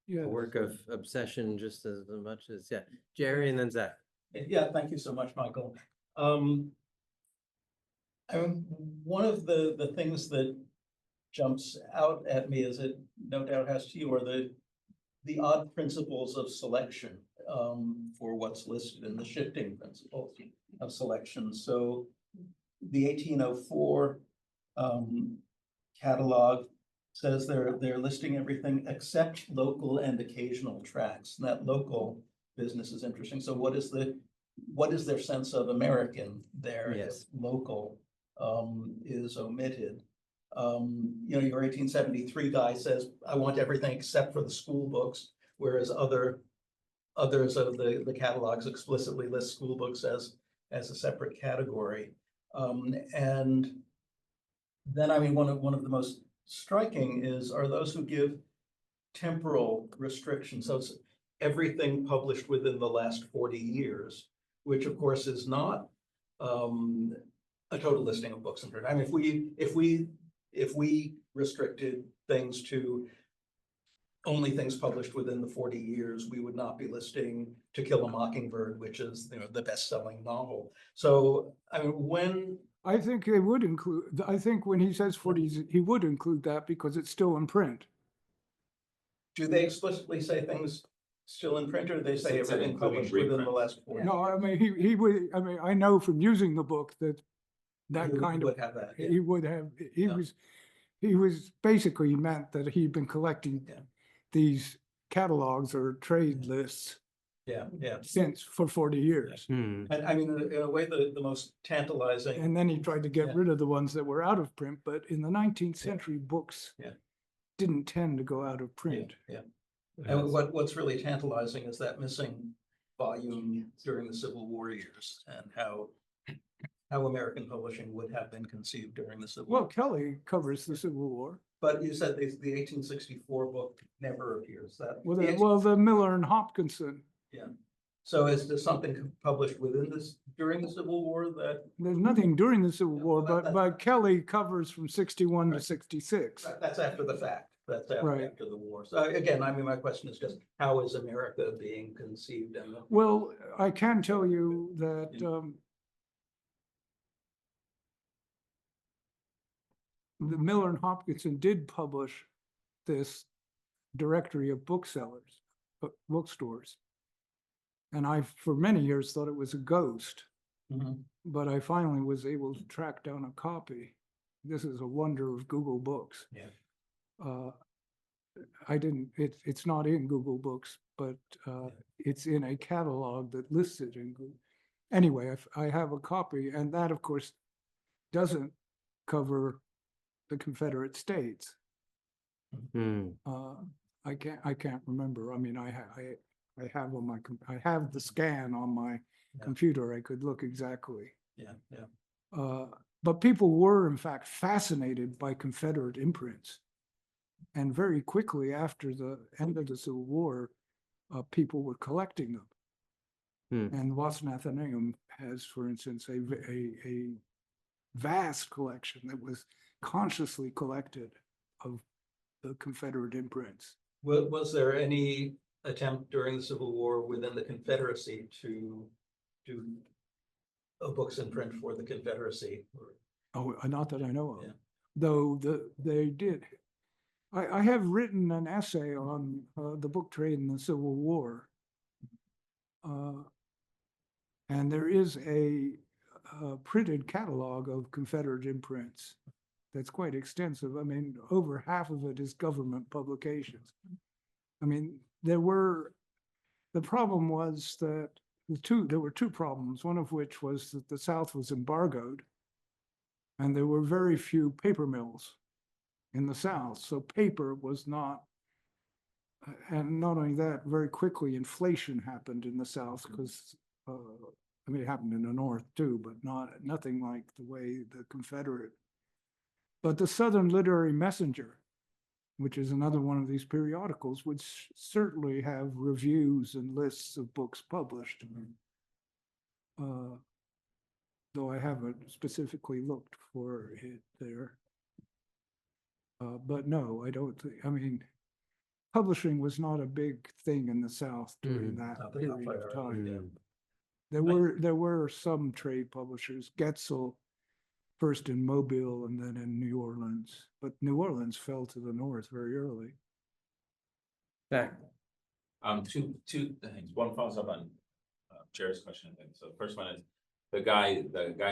yeah. A work of obsession just as much as, Jerry and then Zach. Yeah, thank you so much, Michael. One of the things that jumps out at me, as it no doubt has to you, are the odd principles of selection for what's listed in the shifting principles of selection. So the 1804 catalog says they're listing everything except local and occasional tracts. And that local business is interesting. So what is their sense of American there? Yes. If local is omitted. Your 1873 guy says, I want everything except for the school books, whereas others of the catalogs explicitly list school books as a separate category. And then, one of the most striking are those who give temporal restrictions. So it's everything published within the last 40 years, which of course is not a total listing of books in print. I mean, if we restricted things to only things published within the 40 years, we would not be listing To Kill a Mockingbird, which is the best-selling novel. So I think they would include, I think when he says 40s, he would include that because it's still in print. do they explicitly say things still in print, or do they say It said everything including published within the reprints. last 40? No, I mean, he would, I mean, I know from using the book that You kind of, would have that, yeah. he would have, Yeah. he was basically meant that he'd been collecting Yeah. these catalogs or trade lists Yeah. for 40 years. Hmm. And I mean, in a way, the most tantalizing. And then he tried to get Yeah. rid of the ones that were out of print, but in the 19th century, books Yeah. didn't tend to go out of print. Yeah. And what's really tantalizing is that missing volume during the Civil War years, and how American publishing would have been conceived during the Civil Well, War. Kelly covers the Civil War. But you said the 1864 book never appears. Well, the Miller and Hopkinson, So is there something published during the Civil War that? there's nothing during the Civil Yeah, War, well, but Kelly covers from 61 to Right. 66. That's after the fact. That's Right. after the war. So again, I mean, my question is just, how is America being conceived? And Well, I can tell you that the Miller and Hopkinson did publish this directory of booksellers, bookstores. And I, for many years, thought it was a ghost, but I finally was able to track down a copy. This is a wonder of Google Books. Yeah. I didn't, it's not in Google Books, but it's in a catalog that lists it in Google. Anyway, I have a copy, and that, of course, doesn't cover the Confederate States. Hmm. I can't remember. I mean, I have on my, I have the scan on my Yeah. computer. I could look exactly. Yeah, yeah. But people were, in fact, fascinated by Confederate imprints. And very quickly after the end of the Civil War, people were collecting them. Hmm. And Watson Athenaeum has, for instance, a vast collection that was consciously collected of the Confederate imprints. Was there any attempt during the Civil War within the Confederacy to do a books in print for the Confederacy? Oh, not that I know of. Yeah. Though they did. I have written an essay on the book trade in the Civil War. And there is a printed catalog of Confederate imprints that's quite extensive. I mean, over half of it is government publications. I mean, the problem was that there were two problems, one of which was that the South was embargoed and there were very few paper mills in the South. So paper was not, and not only that, very quickly inflation happened in the South because, I mean, it happened in the North too, but nothing like the way the Confederate. But the Southern Literary Messenger, which is another one of these periodicals, would certainly have reviews and lists of books published. Though I haven't specifically looked for it there. But no, I don't think, I mean, publishing was not a big thing in the South during that Not period of priority, time. yeah. There were some trade publishers, Getzel, first in Mobile and then in New Orleans, but New Orleans fell to the north very early. Back. Two things. One follows up on Jerry's question, I think. So the first one is the guy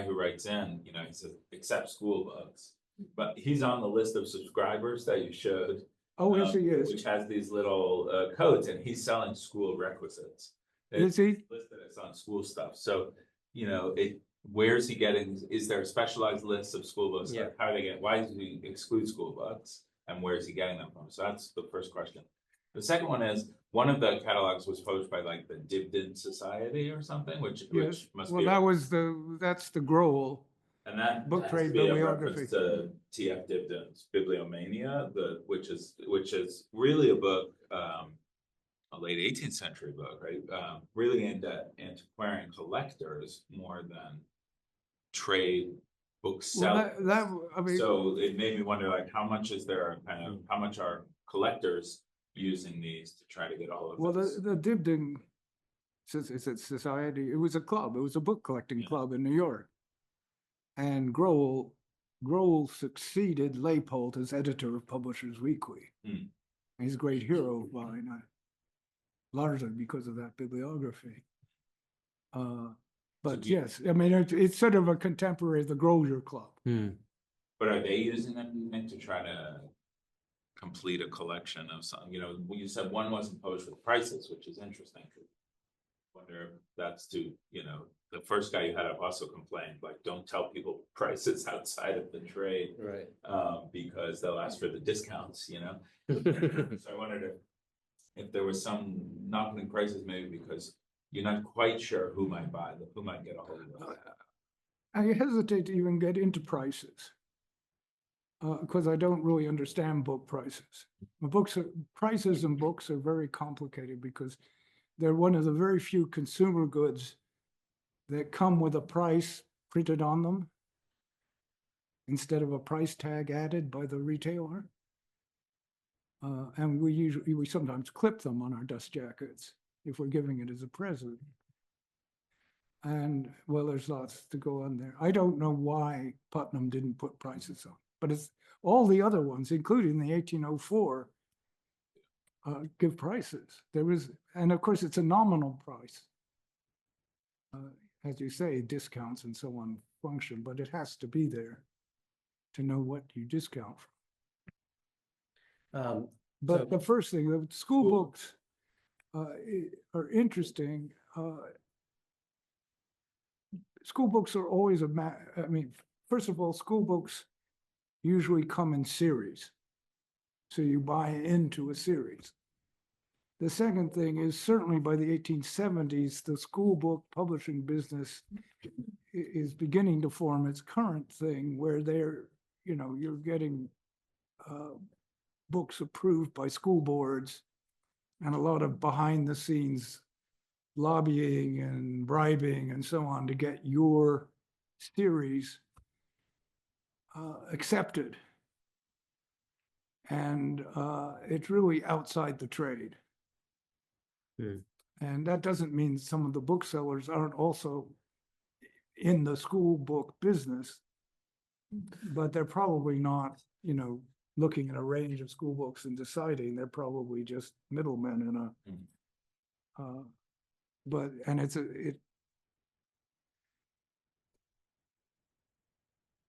who writes in, you know, he says accept school books, but he's on the list of subscribers that you showed. Oh, yes, he is. Which has these little codes, and he's selling school requisites. Is he? Listed as on school stuff. So, you know, where's he getting? Is there a specialized list of school books? Yeah. How do they get? Why does he exclude school books? And where is he getting them from? So that's the first question. The second one is one of the catalogs was published by like the Dibdin Society or something, which must Well, be that's the Grohl. and that book has trade to be a bibliography. reference to T.F. Dibdin's Bibliomania, which is really a book, a late 18th century book, right? Really aimed at antiquarian collectors more than trade booksellers. I mean, So it made me wonder, like, how much are collectors using these to try to get all of well, this? the Dibdin Society, it was a club, it was a book collecting club in New York. And Grohl succeeded Leypoldt as editor of Publishers Weekly. Hmm. He's a great hero of mine, largely because of that bibliography. But do you- yes, I mean, it's sort of a contemporary of the Grosier Club. But are they using them, you think, to try to complete a collection of some, you know, you said one wasn't published with prices, which is interesting. Wonder if that's to, you know, the first guy you had up also complained, like, don't tell people prices outside of the trade. Right. Because they'll ask for the discounts, you know? So I wondered if there was some not putting prices, maybe because you're not quite sure who might buy them, who might get a hold of it. I hesitate to even get into prices. Because I don't really understand book prices. Prices in books are very complicated because they're one of the very few consumer goods that come with a price printed on them instead of a price tag added by the retailer. And we sometimes clip them on our dust jackets if we're giving it as a present. And well, there's lots to go on there. I don't know why Putnam didn't put prices on, but it's all the other ones, including the 1804, give prices. And of course, it's a nominal price. As you say, discounts and so on function, but it has to be there to know what you discount from. But So- the first thing, the school books are interesting. School books are always I mean, first of all, school books usually come in series. So you buy into a series. The second thing is certainly by the 1870s, the school book publishing business is beginning to form its current thing where you're getting books approved by school boards and a lot of behind the scenes lobbying and bribing and so on to get your series accepted. And it's really outside the trade. And that doesn't mean some of the booksellers aren't also in the school book business, but they're probably not, looking at a range of school books and deciding. They're probably just middlemen in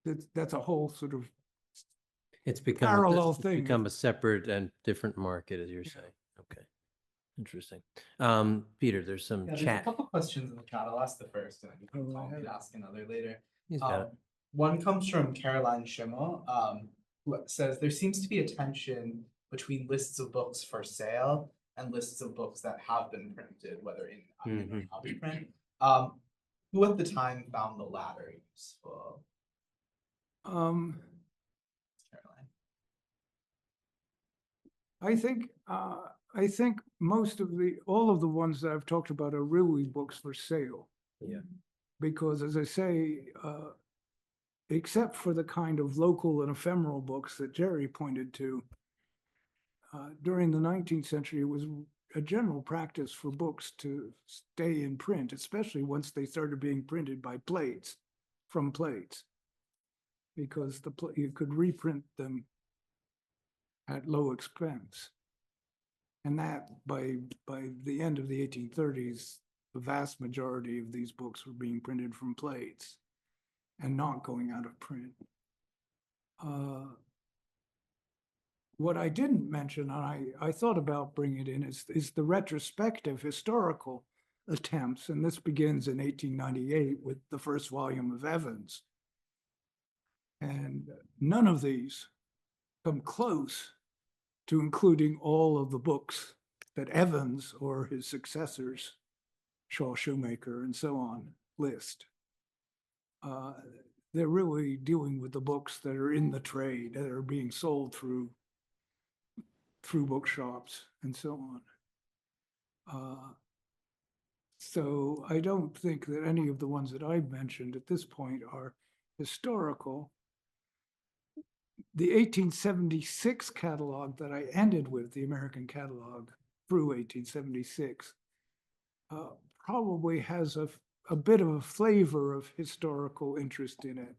a, that's a whole sort of It's become, parallel it's thing. become a separate and different market, as you're saying. Okay, interesting. Peter, there's some Yeah, there's a chat. couple questions in the chat. I'll ask the first, and then you can Oh, call me I and have ask another later. He's got it. One comes from Caroline Schimmel, who says there seems to be a tension between lists of books for sale and lists of books that have been printed, whether in or out of print. Who at the time found the latter useful? Caroline. I think all of the ones that I've talked about are really books for sale. Yeah. Because as I say, except for the kind of local and ephemeral books that Jerry pointed to, during the 19th century, it was a general practice for books to stay in print, especially once they started being printed by plates, from plates, because you could reprint them at low expense. And that by the end of the 1830s, the vast majority of these books were being printed from plates and not going out of print. What I didn't mention, and I thought about bringing it in, is the retrospective historical attempts, and this begins in 1898 with the first volume of Evans. And none of these come close to including all of the books that Evans or his successors, Shaw Shoemaker and so on, list. They're really dealing with the books that are in the trade, that are being sold through bookshops and so on. So I don't think that any of the ones that I've mentioned at this point are historical. The 1876 catalog that I ended with, the American Catalogue through 1876, probably has a bit of a flavor of historical interest in it.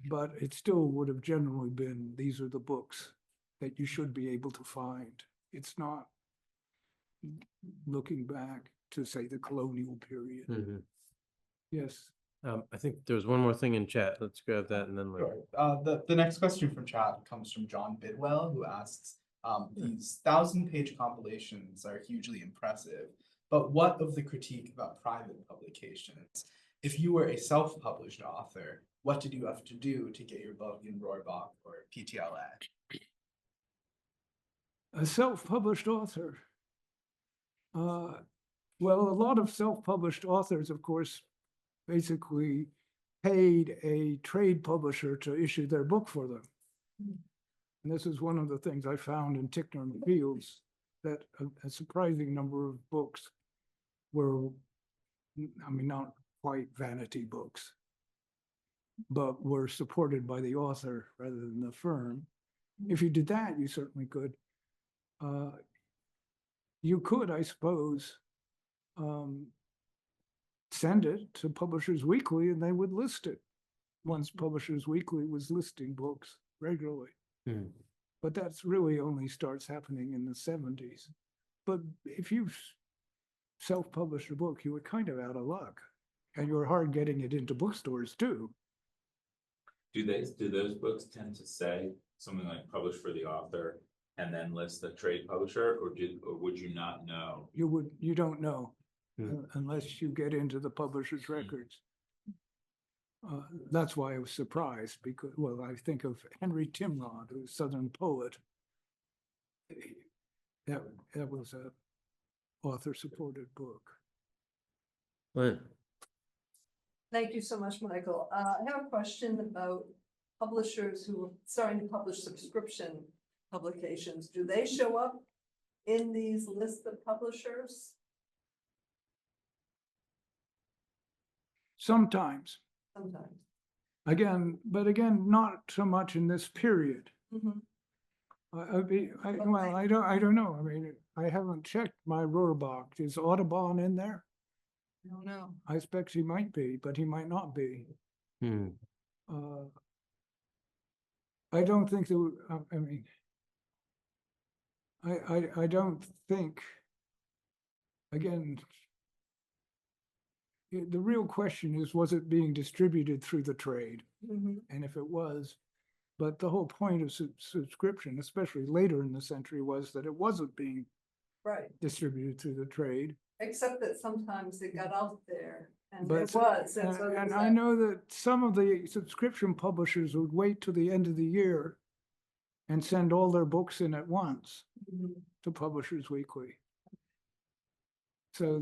But it still would have generally been, these are the books that you should be able to find. It's not looking back to, say, the colonial period. Yes. I think there's one more thing in chat. Let's grab that and then. Sure. The next question from chat comes from John Bidwell, who asks, these 1,000-page compilations are hugely impressive, but what of the critique about private publications? If you were a self-published author, what did you have to do to get your book in Roorbach or PTLA? A self-published author. Well, a lot of self-published authors, of course, basically paid a trade publisher to issue their book for them. And this is one of the things I found in Ticknor and Fields, that a surprising number of books were, I mean, not quite vanity books, but were supported by the author rather than the firm. If you did that, you certainly could. You could, I suppose, send it to Publishers Weekly and they would list it once Publishers Weekly was listing books regularly. But that's really only starts happening in the 70s. But if you self-published a book, you were kind of out of luck, and you were hard getting it into bookstores too. Do those books tend to say something like published for the author and then list the trade publisher, or would you not know? You don't know Hmm. unless you get into the publisher's records. That's why I was surprised because, well, I think of Henry Timrod, who's a Southern poet. That was a author-supported book. Well, Thank you so much, Michael. I have a question about publishers who are starting to publish subscription publications. Do they show up in these lists of publishers? Sometimes, Sometimes. but again, not so much in this period. Mhm. I don't know. I mean, I haven't checked my Roorbach. Is Audubon in there? I don't know. I expect he might be, but he might not be. hmm. I don't think that, I mean, I don't think, again, the real question is, was it being distributed through the trade? Mhm. And if it was, but the whole point of subscription, especially later in the century, was that it wasn't being Right, distributed through the trade. except that sometimes it got out there and But, it was. And so and there's I that- know that some of the subscription publishers would wait till the end of the year and send all their books in at once Mhm. to Publishers Weekly. So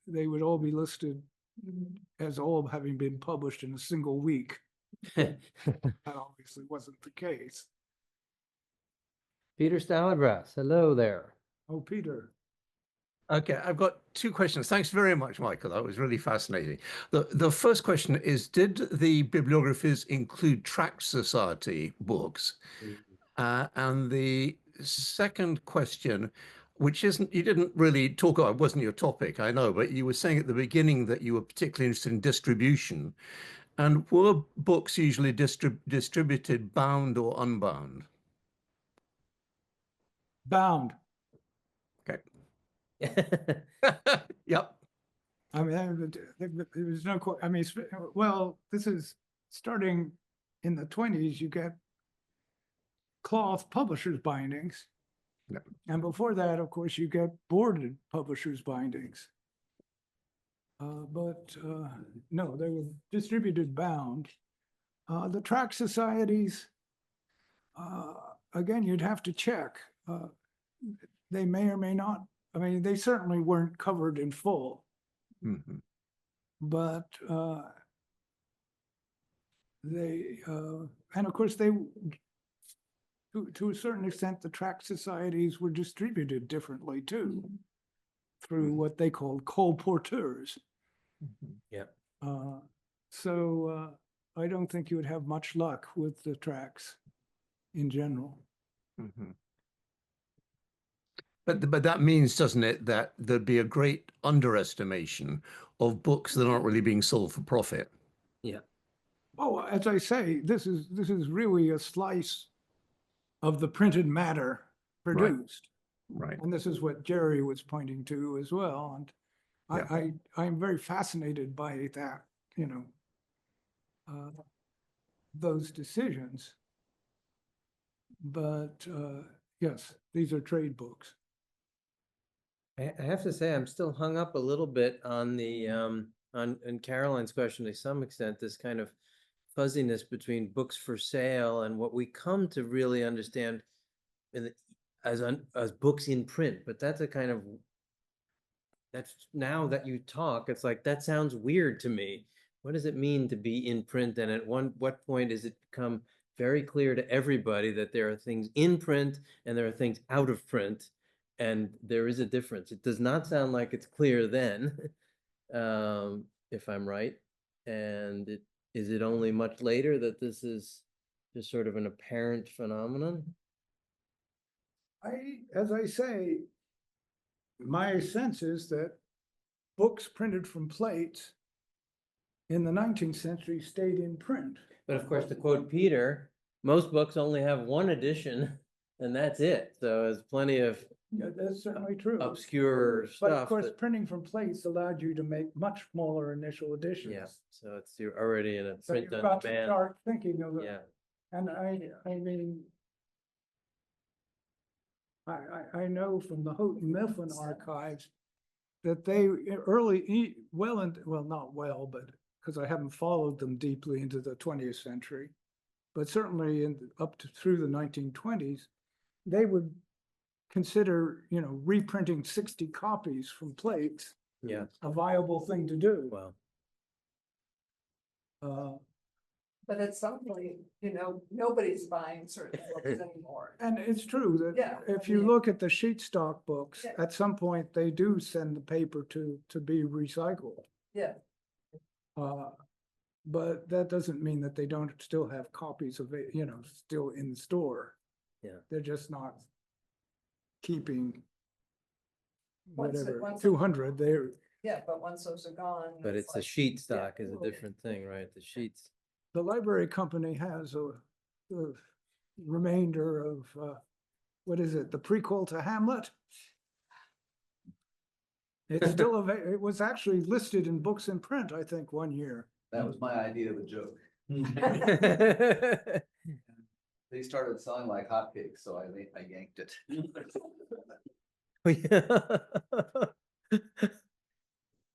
they would all be listed Mhm. as all having been published in a single week. That obviously wasn't the case. Peter Stallerbrass, hello there. Oh, Peter. Okay, I've got two questions. Thanks very much, Michael. That was really fascinating. The first question is, did the bibliographies include Tract Society books? And the second question, which isn't, you didn't really talk about, it wasn't your topic, I know, but you were saying at the beginning that you were particularly interested in distribution. And were books usually distributed bound or unbound? Bound. Okay. Yep. I mean, there was no, I mean, well, this is starting in the 20s, you get cloth publishers bindings. Yep. And before that, of course, you get boarded publishers bindings. But no, they were distributed bound. The tract societies, again, you'd have to check. They may or may not, I mean, they certainly weren't covered in full. Mhm. But they, and of course, they, to a certain extent, the tract societies were distributed differently too, through what they called colporteurs. Yep. So I don't think you would have much luck with the tracts in general. Mhm. But that means, doesn't it, that there'd be a great underestimation of books that aren't really being sold for profit? Yeah. Oh, as I say, this is really a slice of the printed matter produced. Right. And this is what Jerry was pointing to as well. And I'm very fascinated by that, you know, those decisions. But yes, these are trade books. I have to say, I'm still hung up a little bit on the on Caroline's question to some extent, this kind of fuzziness between books for sale and what we come to really understand as books in print. But that's a kind of, that's, now that you talk, it's like, that sounds weird to me. What does it mean to be in print? And at what point does it become very clear to everybody that there are things in print and there are things out of print? And there is a difference. It does not sound like it's clear then, if I'm right. And is it only much later that this is just sort of an apparent phenomenon? As I say, my sense is that books printed from plates in the 19th century stayed in print. But of course, to quote Peter, most books only have one edition and that's it. So there's plenty of Yeah, that's certainly true. obscure But of stuff. course, that- printing from plates allowed you to make much smaller initial editions. Yeah, so it's, you're already in a So print you've on got to demand. start thinking of it. Yeah, And I mean, I know from the Houghton Mifflin archives that they not well, but because I haven't followed them deeply into the 20th century, but certainly up to through the 1920s, they would consider, reprinting 60 copies from plates Yeah, a viable thing to do. well, But at some point, nobody's buying certain books anymore. And it's true that Yeah, if I you mean- look at the sheet stock books, Yeah. at some point they do send the paper to be recycled. Yeah, But that doesn't mean that they don't still have copies of it, still in the store. Yeah. They're just not keeping Once it- whatever, once it- 200, they're, yeah, but once those are gone. but it's the like- sheet stock is a okay. different thing, right? The sheets. the library company has a remainder of, what is it, the prequel to Hamlet? It's still it was actually listed in Books in Print, I think, one year. That was my idea of a joke. They started selling like hotcakes, so I yanked it.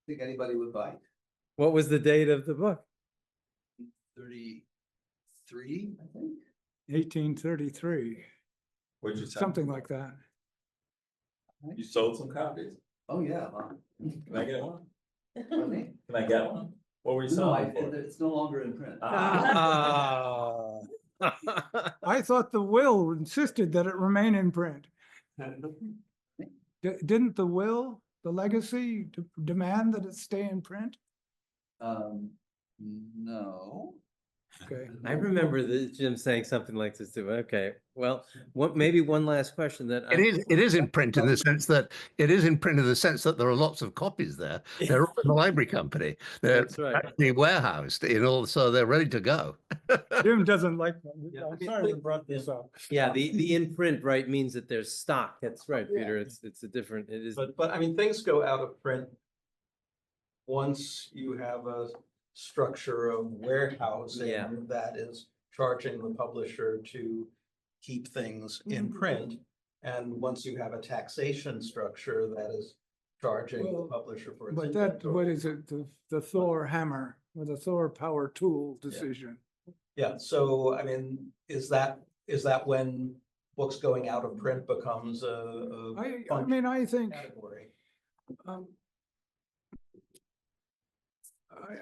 Think anybody would buy it? What was the date of the book? 33, I think. 1833, What'd you say? something like that. You sold some copies. Oh, yeah. Can I get one? Really? Can I get one? What were you No, selling for? it's no longer in print. Ah. I thought the will insisted that it remain in print. Didn't the will, the legacy demand that it stay in print? No. Okay. I remember Jim saying something like this too. Okay, well, maybe one last question that. It is in print in the sense that there are lots of copies there. They're all in the library company. They're That's right. actually warehoused so they're ready to go. Jim doesn't like, Yeah. I'm sorry I brought this up. Yeah, the in print, right, means that there's stock. That's right, Peter. It's a different, it is. But I mean, things go out of print once you have a structure of warehousing Yeah. that is charging the publisher to keep things in print. And once you have a taxation structure that is charging the Well, publisher for its But that, inventory. what is it, the Thor hammer or the Thor power tool decision? Yeah, so I mean, is that when books going out of print becomes a I mean, I think, category?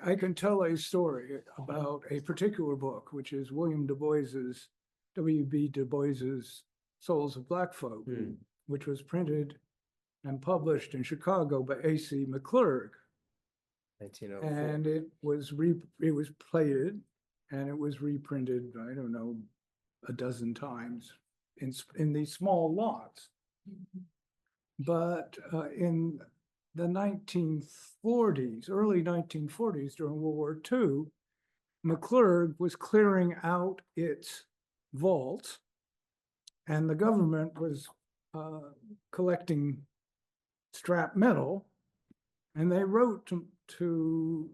I can tell a story about a particular book, which is William Du Bois's, W.B. Du Bois's Souls of Black Folk, which was printed and published in Chicago by A.C. McClurg. 1904. And it was plated and it was reprinted, I don't know, a dozen times in these small lots. But in the 1940s, early 1940s, during World War II, McClurg was clearing out its vaults, and the government was collecting scrap metal, and they wrote to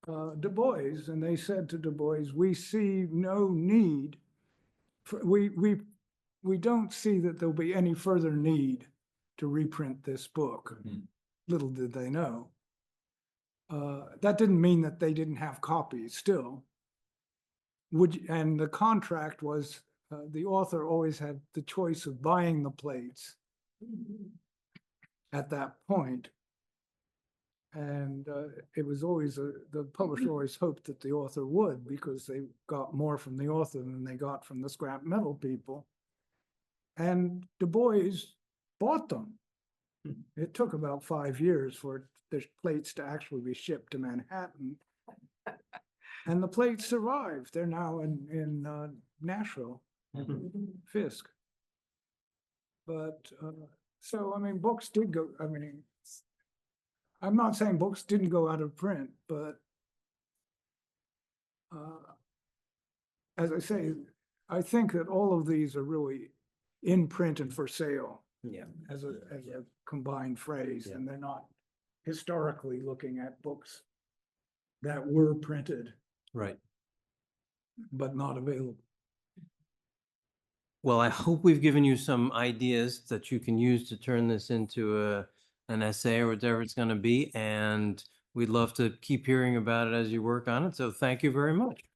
Du Bois, and they said to Du Bois, "We see no need for, we don't see that there'll be any further need to reprint this book." Little did they know. That didn't mean that they didn't have copies still. And the contract was the author always had the choice of buying the plates at that point. And it was always the publisher always hoped that the author would, because they got more from the author than they got from the scrap metal people. And Du Bois bought them. It took about 5 years for the plates to actually be shipped to Manhattan. And the plates survived. They're now in Nashville, Fisk. But so, I mean, books did go, I mean, I'm not saying books didn't go out of print, but as I say, I think that all of these are really in print and for sale Yeah. as a combined phrase, Yeah. and they're not historically looking at books that were printed Right. but not available. Well, I hope we've given you some ideas that you can use to turn this into an essay or whatever it's going to be. And we'd love to keep hearing about it as you work on it. So thank you very much.